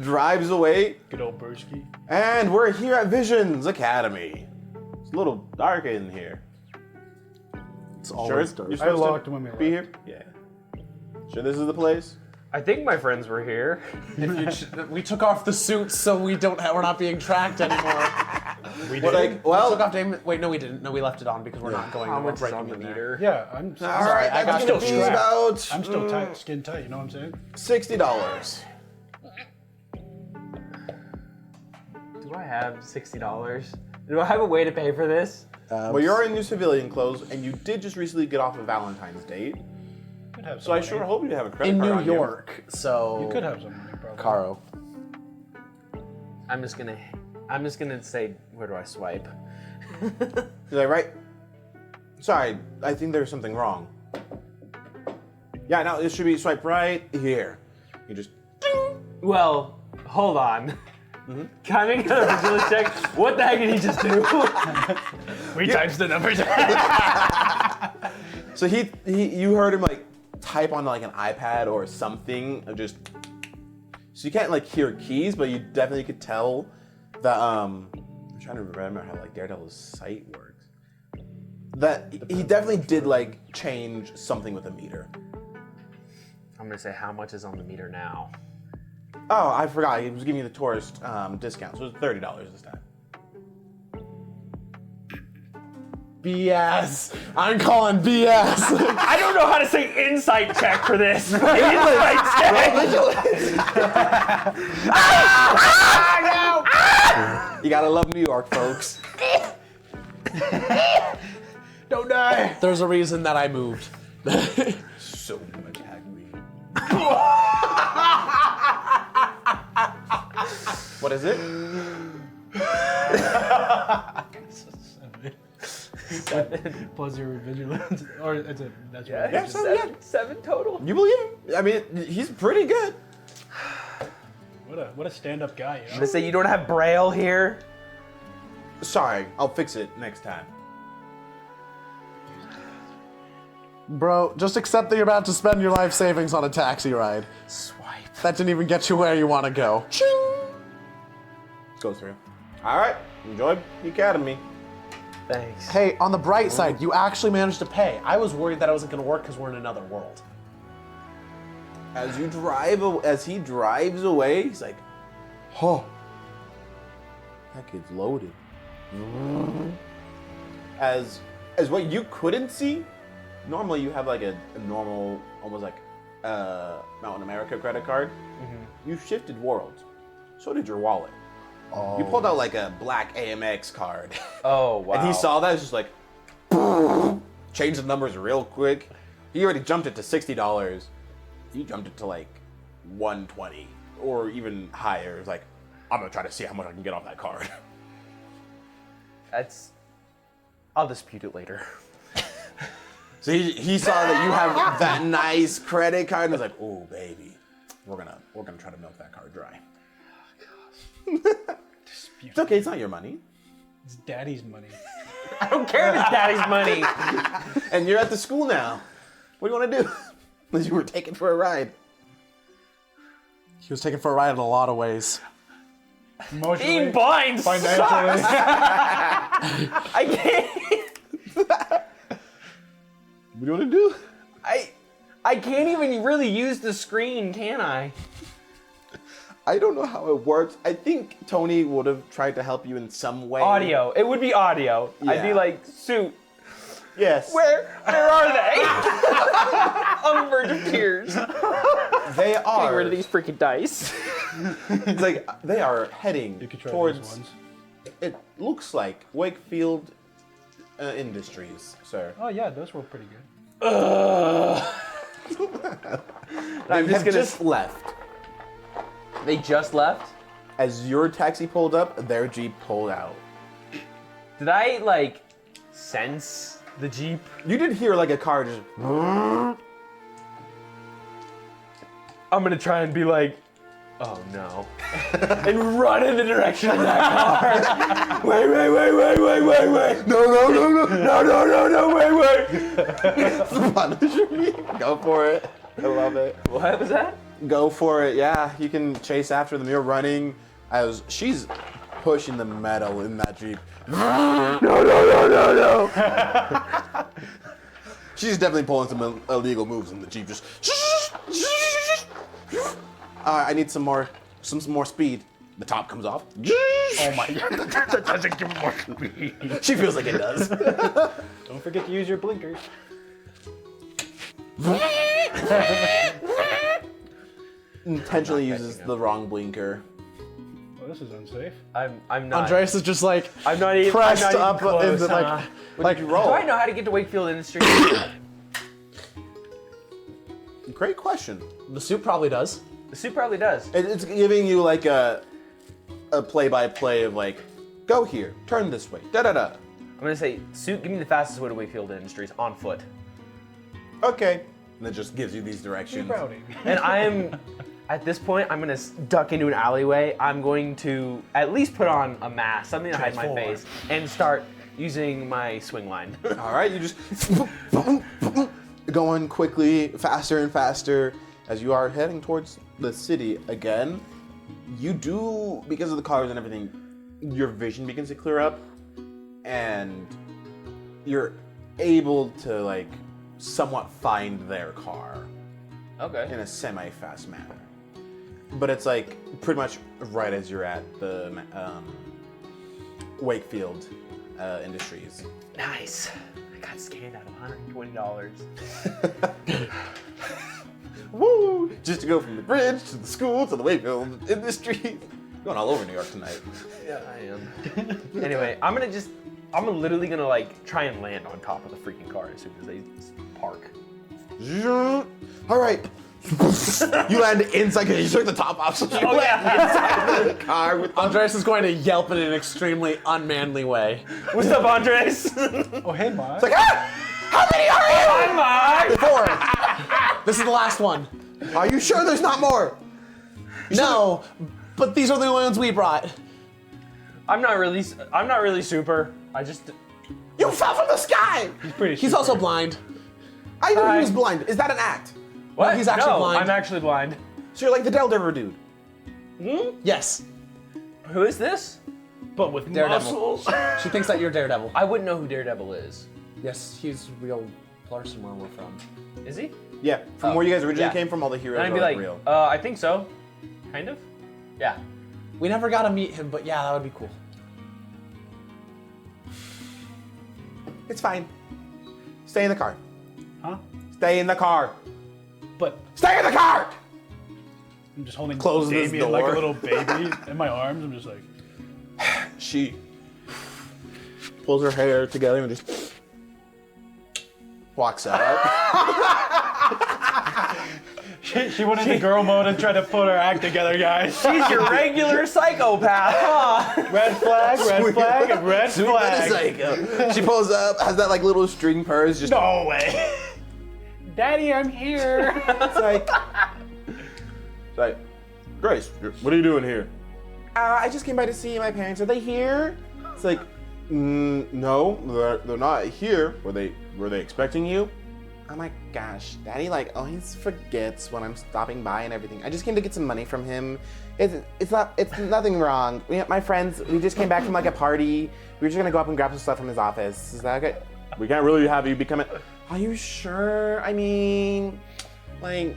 drives away. Good old Bursky. And we're here at Visions Academy. It's a little dark in here. It's Sure, always dark. you're I supposed locked to when we be left. here. Yeah. Sure, this is the place. I think my friends were here. We took off the suits so we're not being tracked anymore. We But did. like, well, Took off Damon. Wait, no, we didn't. No, we left it on because we're not going. How We're much is breaking on the in there. meter? Yeah, I'm all right, I got that's you. gonna be about I'm still tight, skin tight. You know what I'm saying? $60. Do I have $60? Do I have a way to pay for this? Well, you're in your civilian clothes, and you did just recently get off a Valentine's date. Could have So I some sure money. hope you have a credit In card New on you. York, so You could have some money, probably. Caro. I'm just gonna say, where do I swipe? You're like, right? Sorry, I think there's something wrong. Yeah, no, it should be swipe right here. You just. Well, hold on. Can I make a vigilance check? What the heck did he just do? We typed the numbers. So you heard him like type on like an iPad or something, just. So you can't like hear keys, but you definitely could tell that I'm trying to remember how like Daredevil's sight works. That he definitely did like change something with the meter. I'm gonna say how much is on the meter now. Oh, I forgot. He was giving you the tourist discount, so it was $30 this time. BS. I'm calling BS. I don't know how to say insight check for this. Insight check. You gotta love New York, folks. Don't die. There's a reason that I moved. So much agony. What is it? Plus your vigilance, or it's a that's what Yeah, so, Seven total. you believe him? I mean, he's pretty good. what a stand-up guy. You know? They say you don't have Braille here. Sorry, I'll fix it next time. Bro, just accept that you're about to spend your life savings on a taxi ride. Swipe. That didn't even get you where you want to go. Ching! Goes through. All right, enjoy the academy. Thanks. Hey, on the bright side, you actually managed to pay. I was worried that it wasn't going to work because we're in another world. As he drives away, he's like, "Oh, that kid's loaded." As what you couldn't see, normally you have like a normal, almost like Mountain America credit card. You shifted worlds. So did your wallet. You pulled out like a black AMX card. Oh wow. And he saw that, it's just like, changed the numbers real quick. He already jumped it to $60. You jumped it to like $120 or even higher. It's like, I'm gonna try to see how much I can get off that card. I'll dispute it later. So he saw that you have that nice credit card and was like, oh baby, we're gonna try to milk that card dry. It's okay, it's not your money. It's daddy's money. I don't care if it's daddy's money. And you're at the school now. What do you want to do? Unless you were taken for a ride. He was taken for a ride in a lot of ways. Emotionally, Being blind financially. I can't. What do you want to do? I can't even really use the screen, can I? I don't know how it works. I think Tony would have tried to help you in some way. Audio. It would be audio. I'd be Yeah. like, suit. Yes. Where are they? On the verge of tears. They Getting are. rid of these freaking dice. It's like they are heading You could try towards. those ones. It looks like Wakefield Industries, sir. Oh yeah, those were pretty good. I'm just gonna- just left. They just left? As your taxi pulled up, their Jeep pulled out. Did I, like, sense the Jeep? You did hear like a car just. I'm gonna try and be like, oh no. And run in the direction of that car. Wait. No, wait. It's the Punisher me. Go for it. I love it. What was that? Go for it. Yeah, you can chase after them. You're running. She's pushing the metal in that Jeep. No. She's definitely pulling some illegal moves in the Jeep. Just. I need some more speed. The top comes off. Oh my god, that doesn't give more speed. She feels like it does. Don't forget to use your blinkers. Intentionally uses the wrong blinker. Well, this is unsafe. I'm not. Andreas is just like I'm not even pressed I'm not up even close, into huh? like Do I know how to get to Wakefield Industries? Great question. the suit probably does. The suit probably does. It's giving you like a play-by-play of like, go here, turn this way, da-da-da. I'm gonna say, suit, give me the fastest way to Wakefield Industries on foot. Okay. And it just gives you these directions. Routing. And I am, at this point, I'm gonna duck into an alleyway. I'm going to at least put on a mask, something to hide my Transform. face, and start using my swing line. All right, you just going quickly, faster and faster as you are heading towards the city again. You do, because of the cars and everything, your vision begins to clear up, and you're able to like somewhat find their car Okay. in a semi-fast manner. But it's like pretty much right as you're at the Wakefield Industries. Nice. I got scanned out of $120. Woo! Just to go from the bridge to the school to the Wakefield Industries. Going all over New York tonight. Yeah, I am. Anyway, I'm literally gonna like try and land on top of the freaking car as soon as they park. All right. You land inside because you took the top off, so you land inside the car with Andreas is going to yelp in an extremely unmanly way. What's up, Andres? Oh, hey, Ma. It's like, ah! How many are you? Hi, Mark. This is the last one. Are you sure there's not more? No, but these are the only ones we brought. I'm not really super. I just. You fell from the sky! He's pretty He's super. also blind. I knew Hi. he was blind. Is that an act? What? he's actually no, blind. I'm actually blind. So you're like the Deldiver dude. Yes. Who is this? But with Daredevil. muscles. She thinks that you're Daredevil. I wouldn't know who Daredevil is. Yes, he's real Larson where we're from. Is he? Yeah, from Oh, where you guys originally yeah. came from, all the heroes And I'd are be like, like, real. I think so. Kind of. Yeah. We never got to meet him, but yeah, that would be cool. It's fine. Stay in the car. Huh? Stay in the car. But Stay in the car! I'm just holding Close this Damien like a door. little baby in my arms. I'm just like, She pulls her hair together and just walks out. she went into girl mode and tried to put her act together, guys. She's your regular psychopath, huh? Red flag, red flag, and red Sweet little flag. psycho. She pulls up, has that like little string purse, just No way. Daddy, I'm here. it's like, Grace, what are you doing here? I just came by to see my parents. Are they here? It's like, no, they're not here. Were they expecting you? Oh my gosh, Daddy like always forgets when I'm stopping by and everything. I just came to get some money from him. It's nothing wrong. My friends, we just came back from like a party. We were just gonna go up and grab some stuff from his office. Is that okay? We can't really have you become it. Are you sure? I mean, like,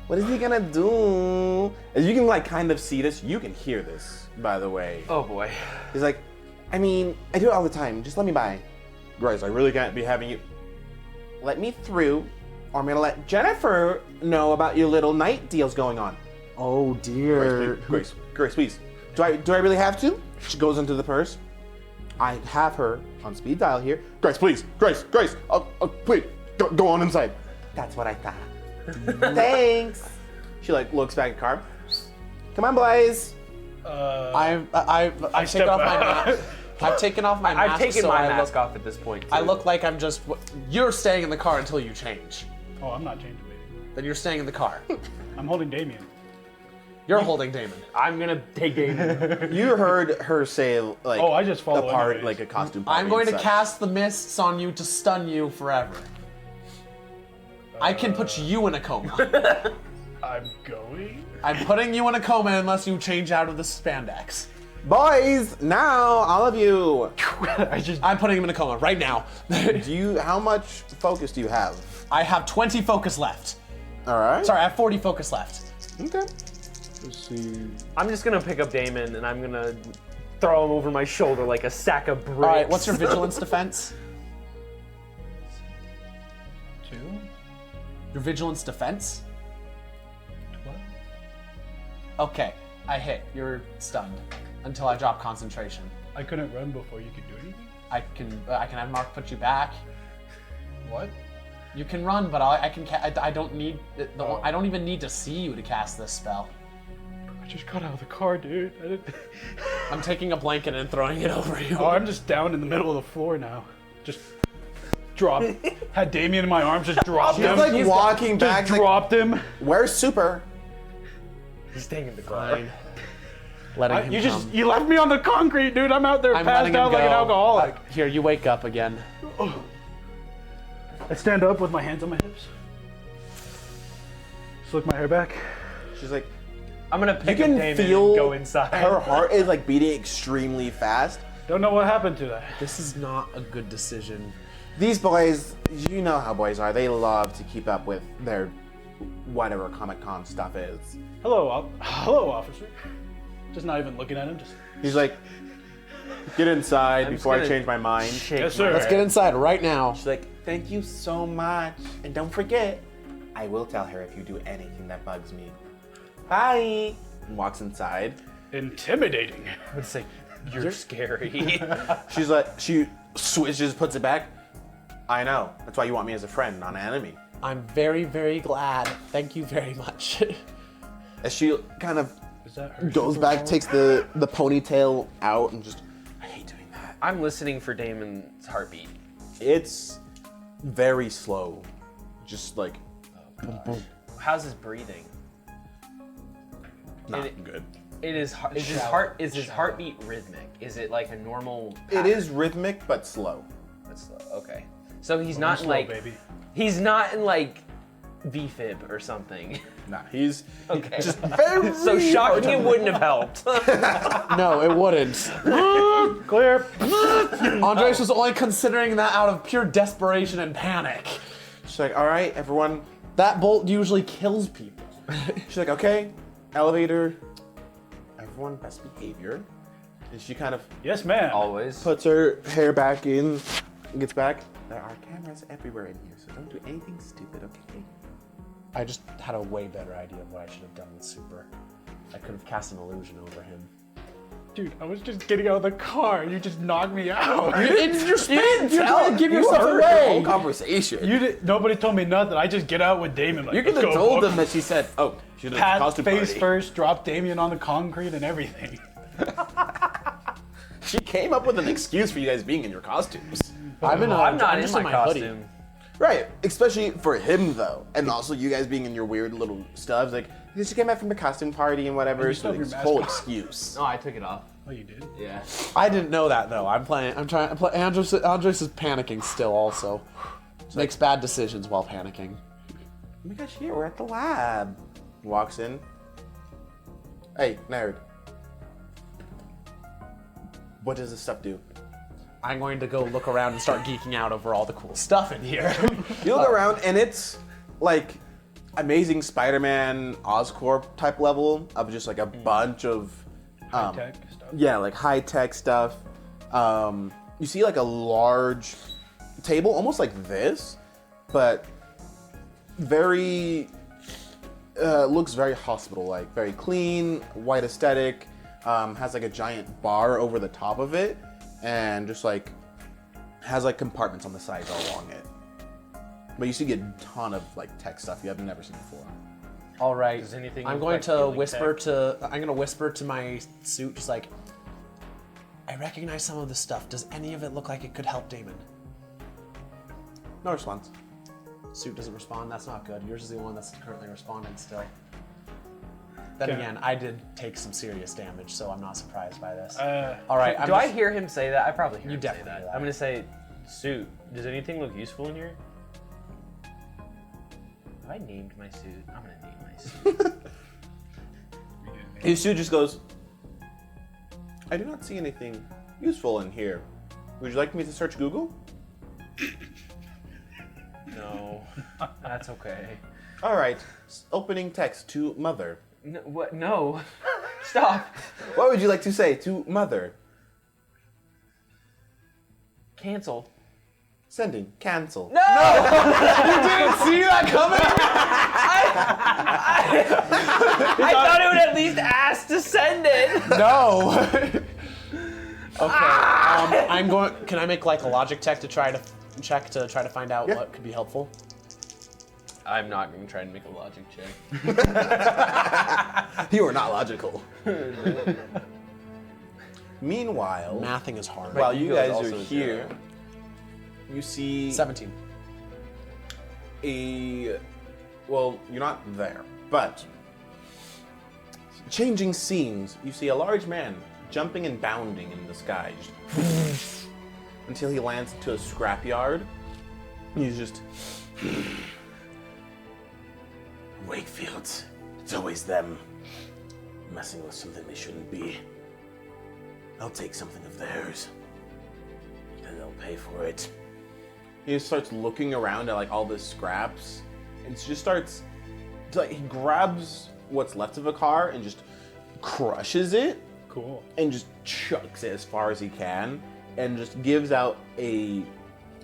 what is he gonna do? As you can like kind of see this, you can hear this, by the way. Oh boy. He's like, I mean, I do it all the time. Just let me by. Grace, I really can't be having you. Let me through, or I'm gonna let Jennifer know about your little night deals going on. Oh dear. Grace, please. Do I really have to? She goes into the purse. I have her on speed dial here. Grace, please. Grace. Please, go on inside. That's what I thought. Thanks. She like looks back at the car. Come on, boys. I've taken step off my out. mask. I've taken off my mask. I've taken so my I mask look, off at this point. I too. look like I'm just. You're staying in the car until you change. Oh, I'm not changing, baby. Then you're staying in the car. I'm holding Damien. You're holding Damon. I'm gonna take Damon. You heard her say like Oh, I just follow a part anyways. like a costume party. I'm going to and such. cast the mists on you to stun you forever. I can put you in a coma. I'm going. I'm putting you in a coma unless you change out of the spandex. Boys, now all of you. I'm putting him in a coma right now. How much focus do you have? I have 20 focus left. All right. Sorry, I have 40 focus left. Okay. Let's see. I'm just gonna pick up Damon and I'm gonna throw him over my shoulder like a sack of bricks. All right, what's your vigilance defense? 2? Your vigilance defense? What? Okay, I hit. You're stunned until I drop concentration. I couldn't run before you could do anything? I can have Mark put you back. What? You can run, but I don't need. Oh. I don't even need to see you to cast this spell. I just got out of the car, dude. I didn't... I'm taking a blanket and throwing it over you. Oh, I'm just down in the middle of the floor now. Just dropped. Had Damien in my arms, just dropped He's him. like walking back. Just Like, dropped him. where's Super? He's staying in the car. Fine. Letting him come. You left me on the concrete, dude. I'm out there I'm passed letting him out like an go. alcoholic. Here, you wake up again. I stand up with my hands on my hips. Slick my hair back. She's like, I'm gonna you pick up can Damon feel and go inside. her heart is like beating extremely fast. Don't know what happened to that. This is not a good decision. These boys, you know how boys are. They love to keep up with their whatever Comic-Con stuff is. Hello, officer. Just not even looking at him. Just He's like, get inside I'm just before I gonna change my mind. shake Yes, my- sir. Let's get inside right now. She's like, thank you so much. And don't forget, I will tell her if you do anything that bugs me. Bye. And walks inside. intimidating. I would say, you're scary. She's like, she switches, puts it back. I know. That's why you want me as a friend, not an enemy. I'm very, very glad. Thank you very much. As she kind of Is that her? goes back, takes the ponytail out, and just, I hate doing that. I'm listening for Damon's heartbeat. It's very slow. Just like, How's his breathing? not It- good. It is. Is his heartbeat rhythmic? Is it like a normal? It is rhythmic, but slow. That's slow. Okay. So he's I'm not slow, like. baby. He's not in like VFib or something. Nah, he's Okay. just very. So shocking it wouldn't have helped. No, it wouldn't. Clear. Andres was only considering that out of pure desperation and panic. She's like, all right, everyone. That bolt usually kills people. She's like, okay, elevator. Everyone, best behavior. And she kind of Yes, ma'am. Always. puts her hair back in, gets back. There are cameras everywhere in here, so don't do anything stupid, okay? I just had a way better idea of what I should have done with Super. I could have cast an illusion over him. Dude, I was just getting out of the car. You just knocked me out. It's your spin! You're trying to give yourself away! conversation. Nobody told me nothing. I just get out with Damon. Like, You could let's have go, told book. them that she said, oh, she did a Pat costume face party. first, drop Damien on the concrete and everything. She came up with an excuse for you guys being in your costumes. I'm not in just my hoodie. costume. Right, especially for him though, and also you guys being in your weird little stuffs. Like, she came back from the costume party and whatever, you so still have this your whole mask on. excuse. No, I took it off. Oh, you did? Yeah. I didn't know that though. Andres is panicking still also. Makes bad decisions while panicking. Oh my gosh, here, we're at the lab. Walks in. Hey, nerd. What does this stuff do? I'm going to go look around and start geeking out over all the cool stuff in here. You look around and it's like Amazing Spider-Man Oscorp type level of just like a bunch of Tech stuff. yeah, like high-tech stuff. You see like a large table, almost like this, but very looks very hospital-like, very clean, white aesthetic. Has like a giant bar over the top of it, and just like has like compartments on the sides all along it. But you see a ton of like tech stuff you have never seen before. All right. Does anything I'm look going like to healing whisper tech? to. I'm going to whisper to my suit, just like. I recognize some of the stuff. Does any of it look like it could help Damon? No response. Suit doesn't respond. That's not good. Yours is the one that's currently responding still. Then Okay. again, I did take some serious damage, so I'm not surprised by this. Uh, All right. Do I hear him say that? I probably hear You him say definitely that. hear that. I'm gonna say, suit. Does anything look useful in here? Have I named my suit? I'm gonna name my suit. His suit just goes, I do not see anything useful in here. Would you like me to search Google? No. That's okay. All right. Opening text to Mother. No, what? No. Stop. What would you like to say to Mother? Cancel. Sending. Cancel. No! Didn't see that coming. I thought it would at least ask to send it. No. Okay. I'm going. Can I make like a logic check to try to find out what could be helpful? I'm not going to try and make a logic check. You are not logical. Meanwhile, Mathing is hard. while you ego is guys also are a here, zero. you see 17. well, you're not there, but changing scenes, you see a large man jumping and bounding in the sky, just until he lands into a scrapyard. He's just Wakefield. It's always them messing with something they shouldn't be. I'll take something of theirs, then they'll pay for it. He just starts looking around at like all the scraps, and just starts to, like, he grabs what's left of a car and just crushes it, Cool. and just chucks it as far as he can, and just gives out a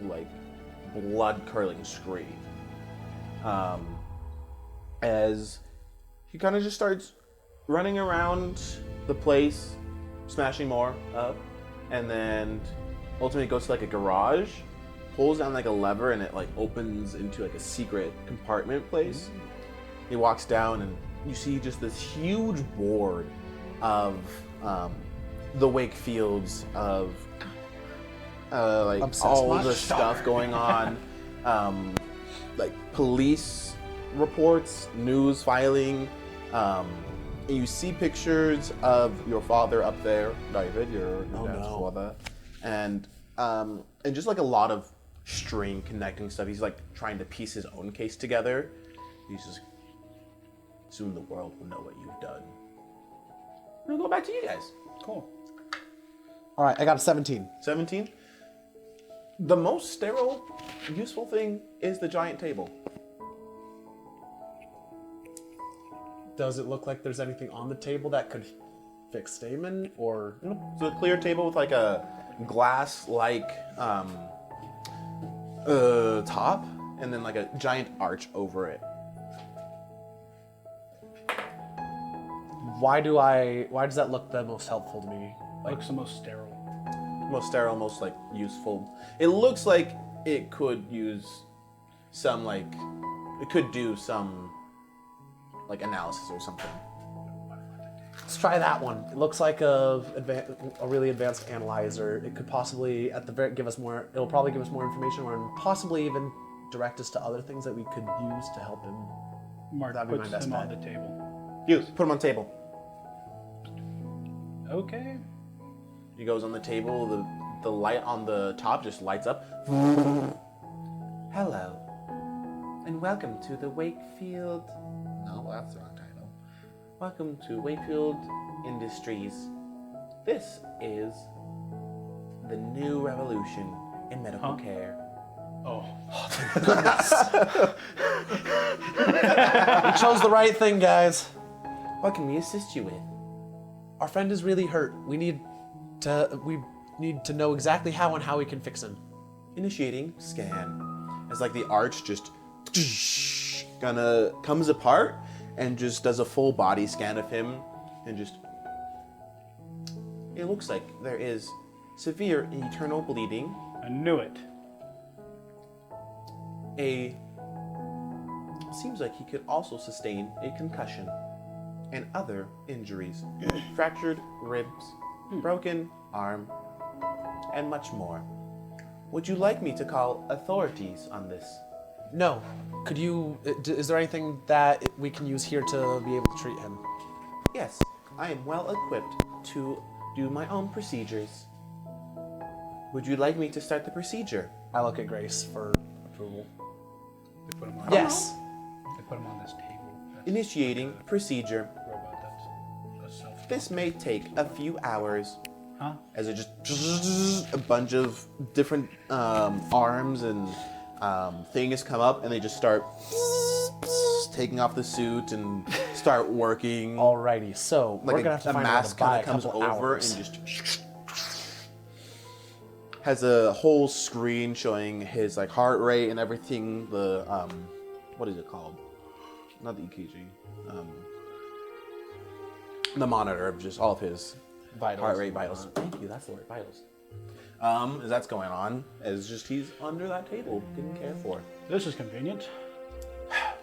like blood-curdling scream. As he kind of just starts running around the place, smashing more up, and then ultimately goes to like a garage, pulls down like a lever, and it like opens into like a secret compartment place. He walks down, and you see just this huge board of the Wakefields, of like Obsessed all much? the stuff going on, like police reports, news filing. You see pictures of your father up there, David, your dad's father, and just like a lot of string connecting stuff. He's like trying to piece his own case together. He's just, soon the world will know what you've done. We'll go back to you guys. Cool. All right, I got a 17. 17. The most sterile, useful thing is the giant table. Does it look like there's anything on the table that could fix Damon, or? It's a clear table with like a glass-like top, and then like a giant arch over it. Why does that look the most helpful to me? Looks the most sterile. Most sterile, most like useful. It looks like it could use some like, it could do some like analysis or something. Let's try that one. It looks like a really advanced analyzer. It could possibly give us more. It'll probably give us more information, or possibly even direct us to other things that we could use to help him. Mark That'd be puts my best him on bet. the table. Use. Put him on table. Okay. He goes on the table. The light on the top just lights up. Hello, and welcome to the Wakefield. No, that's the wrong title. Welcome to Wakefield Industries. This is the new revolution in medical care. Oh. We chose the right thing, guys. What can we assist you with? Our friend is really hurt. We need to know exactly how and how we can fix him. Initiating scan. It's like the arch just comes apart and just does a full body scan of him, and just, it looks like there is severe internal bleeding, I knew it. seems like he could also sustain a concussion and other injuries, fractured ribs, broken arm, and much more. Would you like me to call authorities on this? No. Could you? Is there anything that we can use here to be able to treat him? Yes, I am well equipped to do my own procedures. Would you like me to start the procedure? I look at Grace for approval. They put him on. Yes. They put him on this table. That's Initiating procedure. a robot. That's a self. This may take a few hours, Huh? as it just a bunch of different arms and thing has come up, and they just start taking off the suit and start working. Alrighty, so we're gonna have to a find a way mask to buy kind a of comes couple over hours. and just has a whole screen showing his like heart rate and everything. The what is it called? Not the EKG. The monitor of just all of his heart rate, vitals. Thank you. That's the word, vitals. As that's going on, as just he's under that table getting cared for. This is convenient.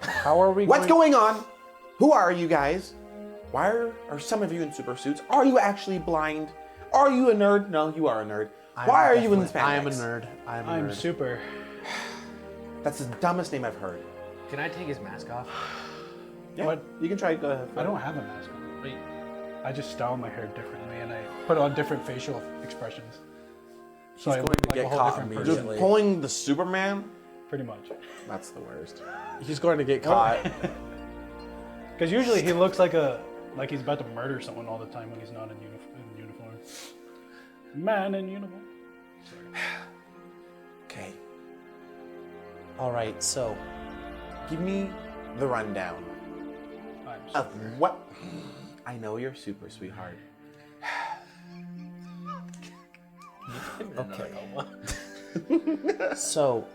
How are we? What's going on? Who are you guys? Why are some of you in super suits? Are you actually blind? Are you a nerd? No, you are a nerd. Why are you in spandex? I am a nerd. I'm super. That's the dumbest name I've heard. Can I take his mask off? Yeah, What? you can try. Go ahead. I don't have a mask on. Wait. I just style my hair differently and I put on different facial expressions. So He's I going look to like get a whole caught different Just immediately. person. pulling the Superman. Pretty much. That's the worst. He's going to get caught. Because usually he looks like he's about to murder someone all the time when he's not in uniform. Man in uniform. Okay. All right, so Give me the rundown I'm of what. I know you're super, sweetheart. okay. So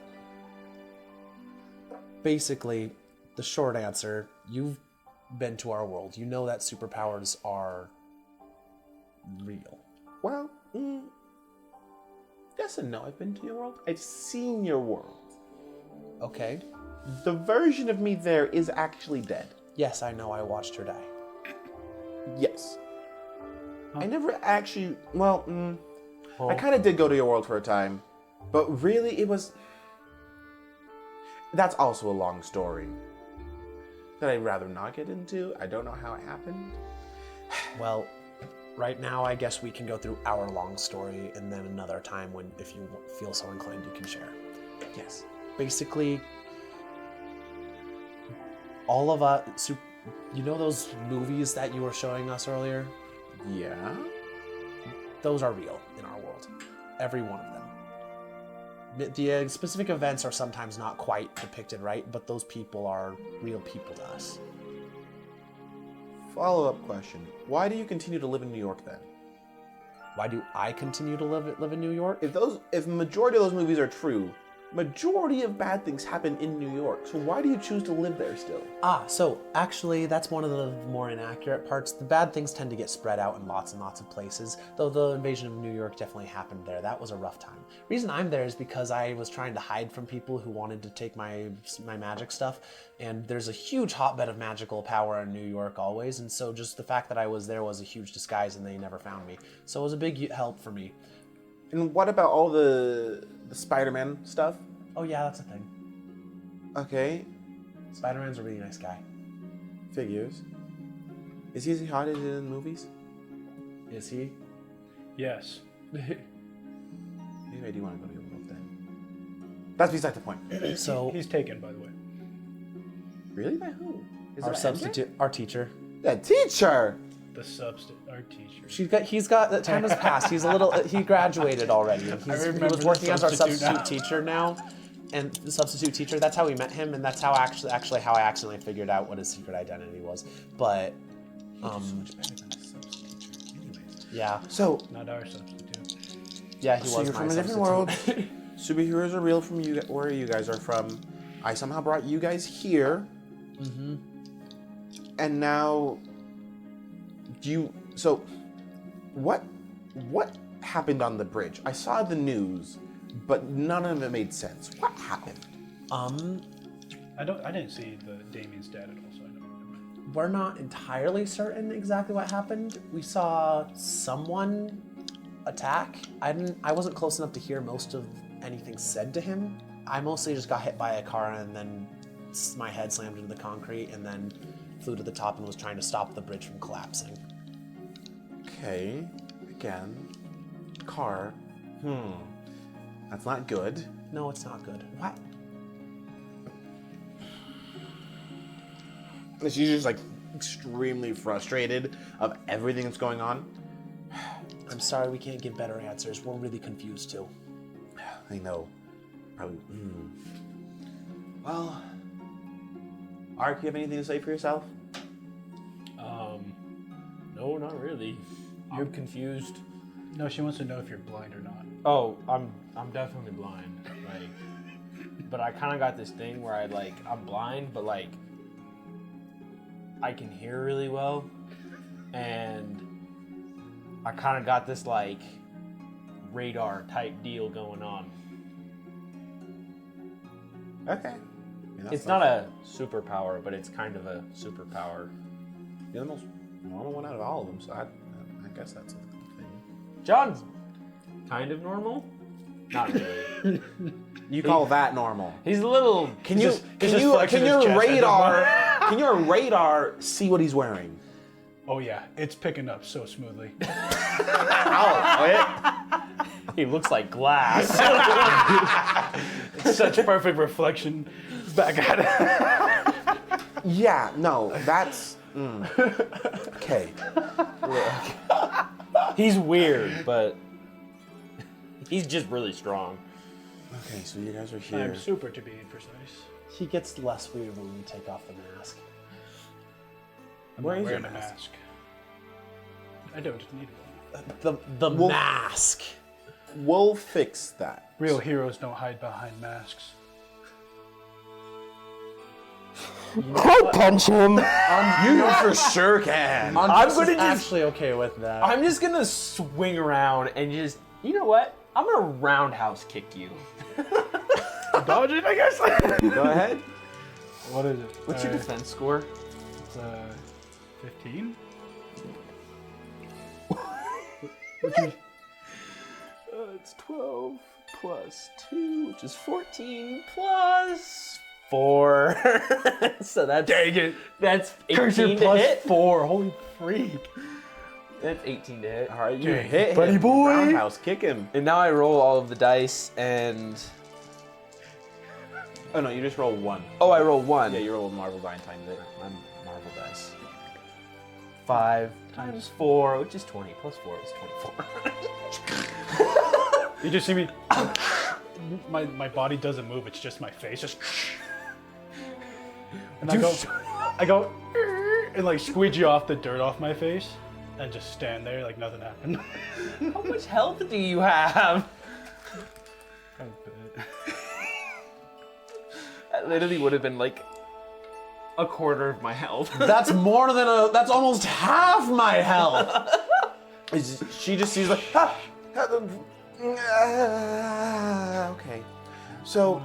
basically, the short answer: you've been to our world. You know that superpowers are real. Well, yes and no. I've been to your world. I've seen your world. Okay. The version of me there is actually dead. Yes, I know. I watched her die. Yes. I never actually. Well, Oh. I kind of did go to your world for a time, but really it was. That's also a long story that I'd rather not get into. I don't know how it happened. Well, right now, I guess we can go through our long story, and then another time when, if you feel so inclined, you can share. Yes. Basically, all of us, you know those movies that you were showing us earlier? Yeah. Those are real in our world. Every one of them. The specific events are sometimes not quite depicted right, but those people are real people to us. Follow-up question: why do you continue to live in New York then? Why do I continue to live in New York? If the majority of those movies are true, majority of bad things happen in New York. So why do you choose to live there still? So actually, that's one of the more inaccurate parts. The bad things tend to get spread out in lots and lots of places, though the invasion of New York definitely happened there. That was a rough time. Reason I'm there is because I was trying to hide from people who wanted to take my magic stuff, and there's a huge hotbed of magical power in New York always, and so just the fact that I was there was a huge disguise, and they never found me. So it was a big help for me. And what about all the Spider-Man stuff? Oh yeah, that's a thing. Okay, Spider-Man's a really nice guy. figures. Is he as hot as he is in the movies? Is he? Yes. Maybe I do want to go to your world then. That's beside the point. So He's taken, by the way. Really? By who? Is our it substitute, our teacher. The teacher! The substitute, our teacher. He's got, the time has passed. He graduated already. And he remember was the working as our substitute substitute now. teacher now. And the substitute teacher, that's how we met him, and that's how actually how I accidentally figured out what his secret identity was. But, Much better than a substitute. Anyways. yeah. So, Not our substitute. Yeah, he so was you're my from a different substitute. world. Superheroes are real from you, where you guys are from. I somehow brought you guys here. Mm-hmm. And now, so, what happened on the bridge? I saw the news, but none of it made sense. What happened? I didn't see the Damien's dad at all, so I don't remember. We're not entirely certain exactly what happened. We saw someone attack. I wasn't close enough to hear most of anything said to him. I mostly just got hit by a car and then my head slammed into the concrete and then flew to the top and was trying to stop the bridge from collapsing. Okay, again, car. That's not good. No, it's not good. What? She's just like extremely frustrated of everything that's going on. I'm sorry, we can't give better answers. We're really confused too. I know. Probably. Well, Ark, you have anything to say for yourself? No, not really. You're confused. No, she wants to know if you're blind or not. Oh, I'm definitely blind. Like, but I kind of got this thing where I'm blind, but like I can hear really well, and I kind of got this like radar type deal going on. Okay. It's not a superpower, but it's kind of a superpower. You're the most normal one out of all of them, so I guess that's a thing. John's kind of normal. Not really. You call that normal? He's a little. Can your radar see what he's wearing? Oh yeah, it's picking up so smoothly. He looks like glass. It's such perfect reflection back at it. Yeah, no, that's okay. He's weird, but he's just really strong. Okay, so you guys are here. I'm super to be precise. He gets less weird when you take off the mask. I'm Where not is your wearing a mask? mask. I don't need one. The Well- mask. We'll fix that. Real heroes don't hide behind masks. I'll punch him. You for sure can. I'm gonna just. actually okay with that. I'm just gonna swing around and just. You know what? I'm gonna roundhouse kick you. Dodge it, I guess. Go ahead. What is it? What's your defense score? It's 15. It's 12 plus 2, which is 14 plus 4. So that's. Dang it! That's Curse 18 your to plus hit. 4. Holy freak! That's 18 to hit. All right, you Okay, hit buddy him. boy. Roundhouse, kick him. And now I roll all of the dice and. Oh no, you just roll one. Oh, I roll 1. Yeah, you roll Marvel die times it. I'm Marvel dice. 5 times 4, which is 20, plus 4 is 24. You just see me. my body doesn't move. It's just my face. Just. And I go, and like squeegee off the dirt off my face, and just stand there like nothing happened. How much health do you have? That literally would have been like a quarter of my health. That's more than that's almost half my health. She just sees like, okay. So,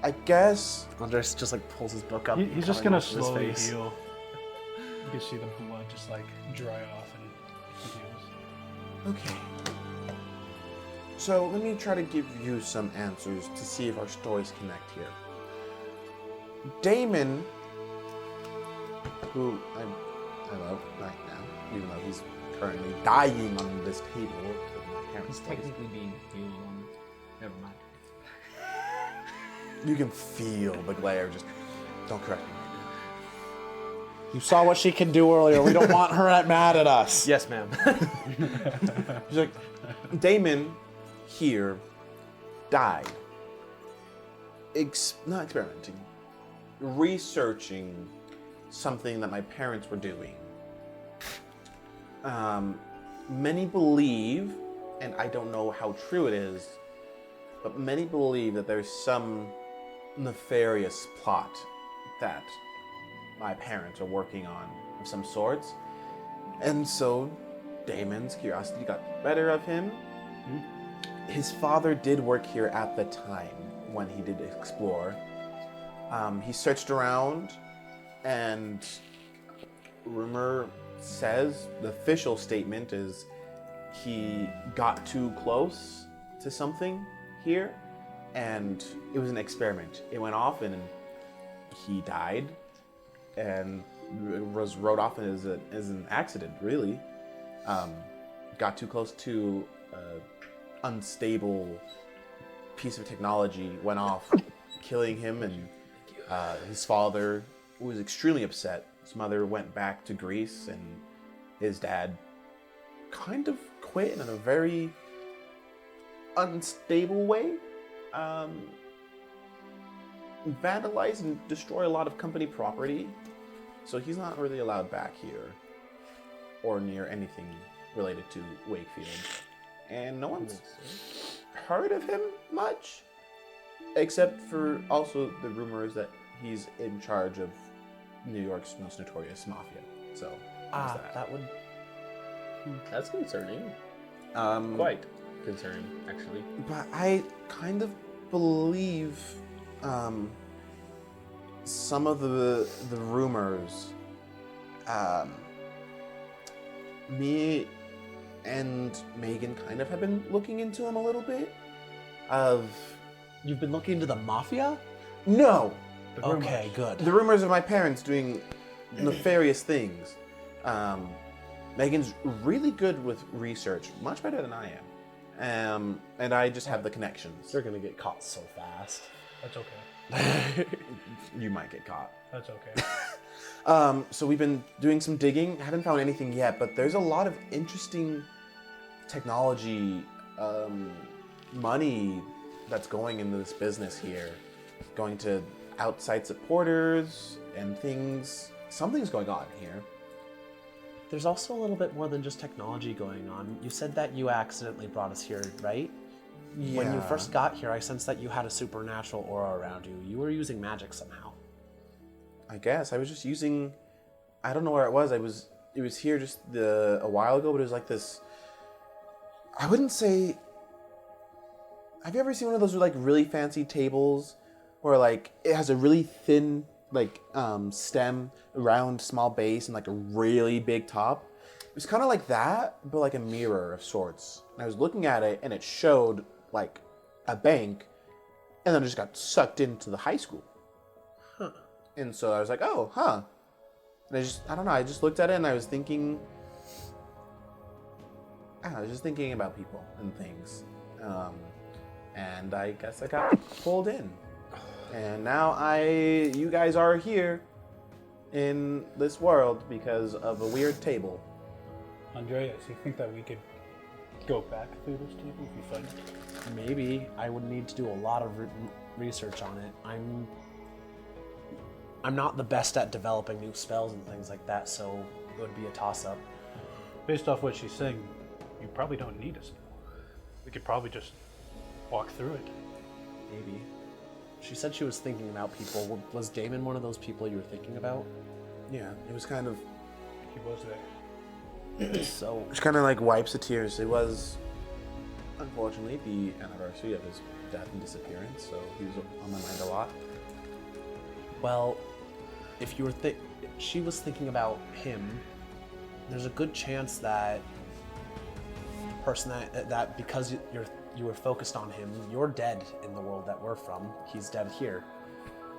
I guess Andres just like pulls his book up. He's just coming gonna off of his slowly face. heal. You can see the blood just like dry off and he heals. okay. So let me try to give you some answers to see if our stories connect here. Damon, who I love right now, even though he's currently dying on this table. with my parents' He's place. technically being healed on. Never mind. You can feel the glare. Just don't correct me. You saw what she can do earlier. We don't want her mad at us. Yes, ma'am. He's like, Damon here died. Not experimenting, researching something that my parents were doing. Many believe, and I don't know how true it is, but many believe that there's some nefarious plot that my parents are working on of some sorts. And so Damon's curiosity got the better of him. His father did work here at the time when he did explore. He searched around, and rumor says, the official statement is, he got too close to something here, and it was an experiment. It went off, and he died, and was wrote off as an accident, really. Got too close to unstable piece of technology, went off, killing him, and his father was extremely upset. His mother went back to Greece, and his dad kind of quit in a very unstable way. vandalize and destroy a lot of company property. So he's not really allowed back here or near anything related to Wakefield. And no one's heard of him much, except for also the rumors that he's in charge of New York's most notorious mafia. So, there's that would... That's concerning. Um, Quite concerning, actually. But I kind of believe some of the rumors. Me and Megan kind of have been looking into him a little bit. You've been looking into the mafia? No, Okay, good. the rumors of my parents doing nefarious things. Megan's really good with research, much better than I am. And I just have the connections. You're gonna get caught so fast. That's okay. You might get caught. That's okay. So we've been doing some digging. Haven't found anything yet, but there's a lot of interesting technology, money that's going into this business here. Going to outside supporters and things. Something's going on here. There's also a little bit more than just technology going on. You said that you accidentally brought us here, right? When you first got here, I sensed that you had a supernatural aura around you. You were using magic somehow. I guess I was just using. I don't know where it was. It was here just a while ago, but it was like this. I wouldn't say. Have you ever seen one of those like really fancy tables, where like it has a really thin like stem, round, small base, and like a really big top? It was kind of like that, but like a mirror of sorts. And I was looking at it, and it showed like a bank, and then I just got sucked into the high school. And so I was like, oh, huh. And I don't know, I just looked at it and I was thinking, I was just thinking about people and things. And I guess I got pulled in. And now you guys are here in this world because of a weird table. Andreas, you think that we could go back through this table if we find it? Maybe. I would need to do a lot of research on it. I'm not the best at developing new spells and things like that, so it would be a toss-up. Based off what she's saying, you probably don't need us. We could probably just walk through it. Maybe. She said she was thinking about people. Was Damon one of those people you were thinking about? Yeah, it was kind of, He was there. So, just kind of like wipes of tears. It was, unfortunately, the anniversary of his death and disappearance, so he was on my mind a lot. well, if you were she was thinking about him, there's a good chance that the person that because you were focused on him, you're dead in the world that we're from. He's dead here.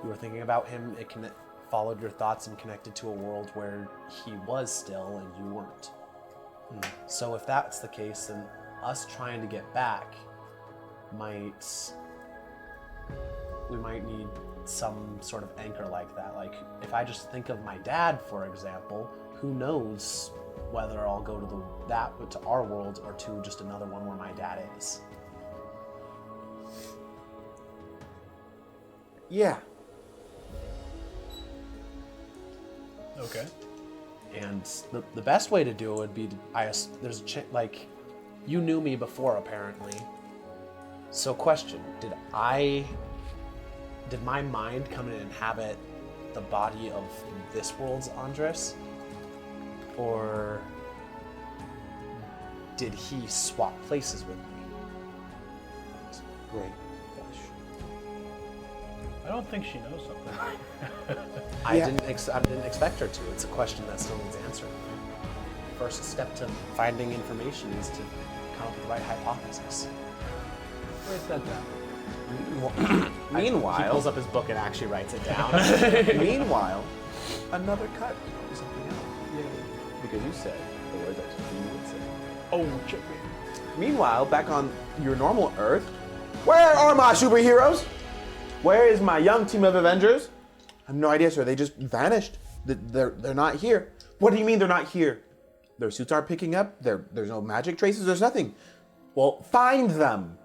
You were thinking about him, it followed your thoughts and connected to a world where he was still and you weren't. So if that's the case, then us trying to get back we might need some sort of anchor like that. Like, if I just think of my dad, for example, who knows whether I'll go to our world or to just another one where my dad is. Yeah. Okay. And the best way to do it would be you knew me before, apparently. So question, did my mind come and inhabit the body of this world's Andres? Or did he swap places with me? Great. I don't think she knows something. I Yeah. didn't expect her to. It's a question that still needs answering. First step to finding information is to come up with the right hypothesis. Write that down. He Meanwhile, pulls up his book and actually writes it down. meanwhile, another cut to something else. Because you said the words actually you would say. Oh, check me. Meanwhile, back on your normal Earth, where are my superheroes? Where is my young team of Avengers? I have no idea, sir. They just vanished. They're not here. What do you mean they're not here? Their suits aren't picking up. There's no magic traces. There's nothing. Well, find them.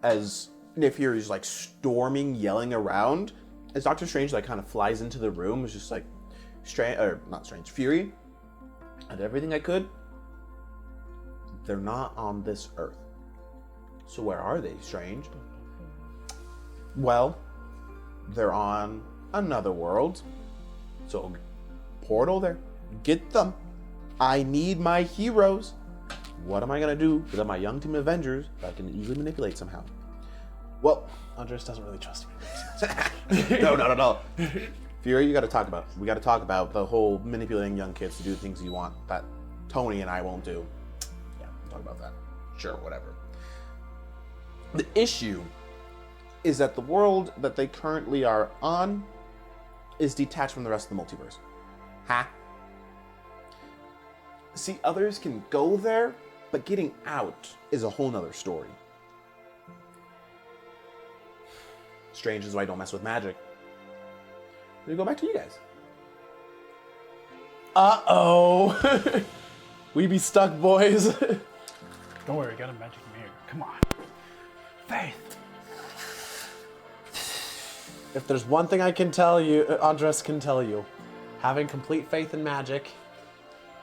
As Nifir is like storming, yelling around, as Doctor Strange like kind of flies into the room, is just like, Fury. I did everything I could. They're not on this Earth. So where are they, Strange? Well, they're on another world. So portal there. Get them. I need my heroes. What am I gonna do without my young team of Avengers that I can easily manipulate somehow? Well, Andres doesn't really trust me. no. Fury, we gotta talk about the whole manipulating young kids to do things you want that Tony and I won't do. Yeah, we'll talk about that. Sure, whatever. The issue is that the world that they currently are on is detached from the rest of the multiverse. Ha! See, others can go there, but getting out is a whole nother story. Strange is why I don't mess with magic. We go back to you guys. Uh-oh. We be stuck, boys. Don't worry, got a magic mirror. Come on. Faith. If there's one thing I can tell you, Andres can tell you, having complete faith in magic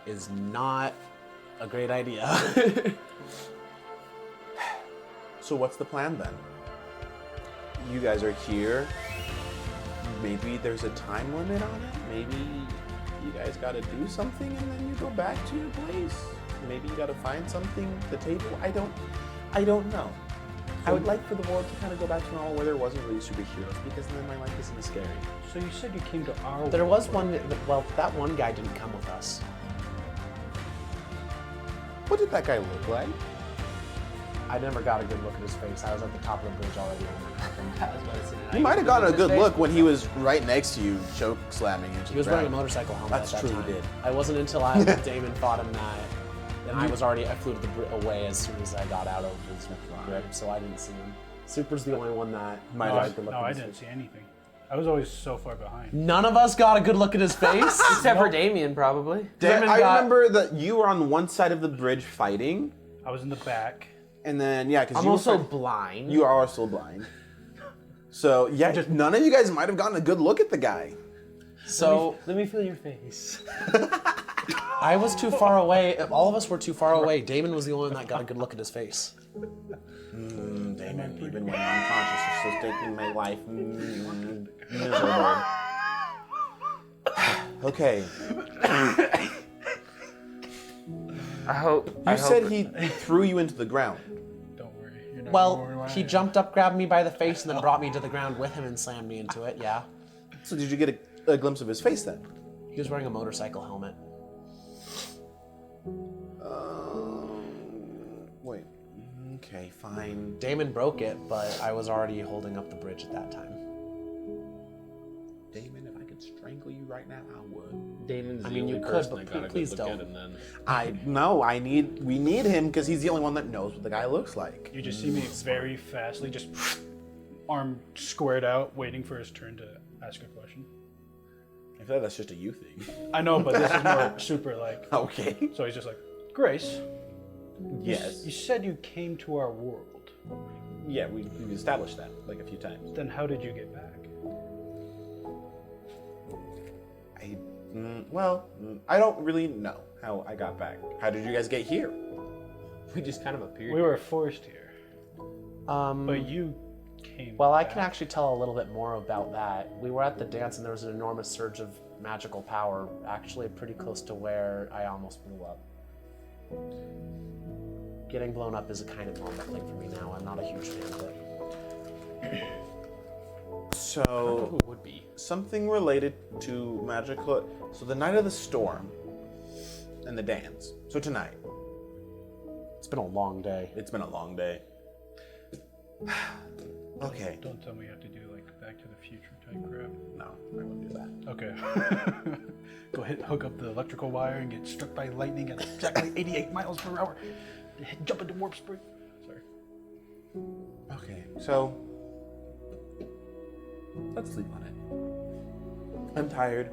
is not a great idea. So what's the plan then? You guys are here. Maybe there's a time limit on it. Maybe you guys gotta do something and then you go back to your place. Maybe you gotta find something, the table. I don't know. I would like for the world to kind of go back to normal where there wasn't really superheroes, because then my life isn't as scary. So you said you came to our There world. was one, well, that one guy didn't come with us. What did that guy look like? I never got a good look at his face. I was at the top of the bridge already when it happened. He might have gotten a good look when he was right next to you, choke slamming into He was the wearing a ground. motorcycle helmet That's at that true, he time. did. I wasn't until I with Damon fought him that. And I flew to away as soon as I got out of his grip, so I didn't see him. Super's the only one that might have a good look No, at I his didn't face. see anything. I was always so far behind. None of us got a good look at his face. Except for Damien, probably. Damon I got- remember that you were on one side of the bridge fighting, I was in the back. and then because I'm you also were blind. you are still blind. So just none of you guys might have gotten a good look at the guy. So Let me feel your face. I was too far away. All of us were too far away. Damon was the only one that got a good look at his face. Damon, even when I'm unconscious, you're still taking my life. Miserable. Okay. I You said hope- he threw you into the ground. Don't worry. You're not Well, gonna worry he why I- jumped up, grabbed me by the face, and then brought me to the ground with him and slammed me into it, yeah. So did you get a glimpse of his face then? He was wearing a motorcycle helmet. Wait. Okay, fine. Damon broke it, but I was already holding up the bridge at that time. Damon, if I could strangle you right now, I would. Damon's I the mean, only you could, person but that got a please good look don't. at him then. We need him because he's the only one that knows what the guy looks like. You just see me very fastly, just arm squared out, waiting for his turn to ask a question. I feel like that's just a you thing. I know, but this is more super like. Okay. So he's just like, Grace. Yes. You said you came to our world. Yeah, we've established that like a few times. Then how did you get back? I don't really know how I got back. How did you guys get here? We just kind of appeared. We were forced here, Um, but you came. well, I back. can actually tell a little bit more about that. We were at the dance and there was an enormous surge of magical power, actually pretty close to where I almost blew up. Getting blown up is a kind of normal thing for me now. I'm not a huge fan of it. So, Who would be? something related to magical. So, the night of the storm and the dance. So, tonight. It's been a long day. It's been a long day. Okay. Don't tell me you have to do like Back to the Future type crap. No, I wouldn't do that. Okay. Go ahead, hook up the electrical wire and get struck by lightning at exactly 88 miles per hour. Jump into warp sprint. Sorry. Okay, so let's sleep on it. I'm tired.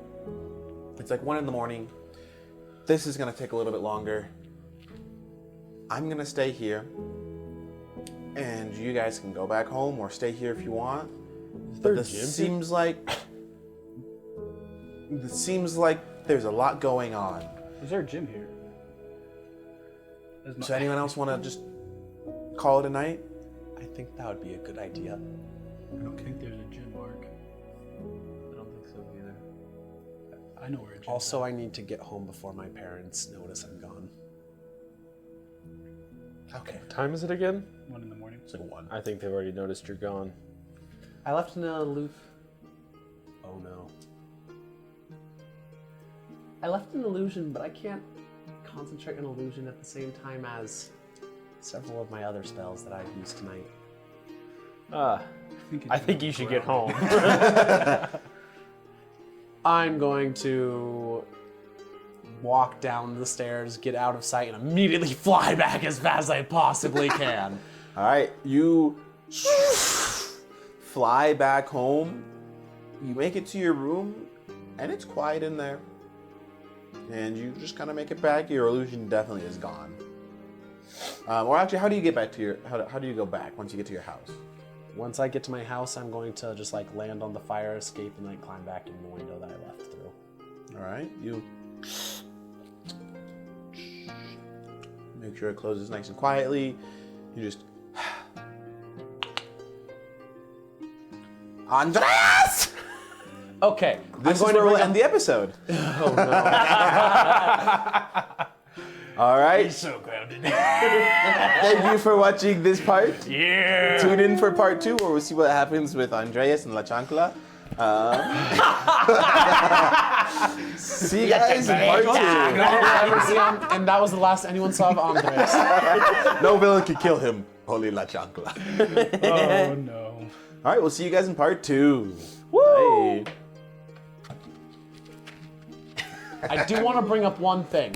It's like 1 a.m. This is gonna take a little bit longer. I'm gonna stay here, and you guys can go back home or stay here if you want. But this seems like there's a lot going on. Is there a gym here? Does anyone else want to just call it a night? I think that would be a good idea. I don't think there's a gym, Mark. I don't think so either. I know where a gym Also, I need to get home before my parents notice I'm gone. Okay. What time is it again? 1 in the morning. It's like 1. I think they've already noticed you're gone. I left an aloof. Oh no. I left an illusion, but I can't concentrate an illusion at the same time as several of my other spells that I've used tonight. I think you should get home. I'm going to walk down the stairs, get out of sight, and immediately fly back as fast as I possibly can. All right, you fly back home. You make it to your room, and it's quiet in there. And you just kind of make it back. Your illusion definitely is gone. Or actually, how do you get back to your? How do you go back once you get to your house? Once I get to my house, I'm going to just like land on the fire escape and like climb back in the window that I left through. All right, you make sure it closes nice and quietly. You just Andreas! Okay, This is where we'll end the episode. All right. So grounded. Thank you for watching this part. Yeah. Tune in for part 2 where we'll see what happens with Andreas and La Chancla. See you guys in part 2. And that was the last anyone saw of Andres. No villain can kill him. Only La Chancla. Oh no. All right, we'll see you guys in part 2. Woo! Bye. I do want to bring up one thing.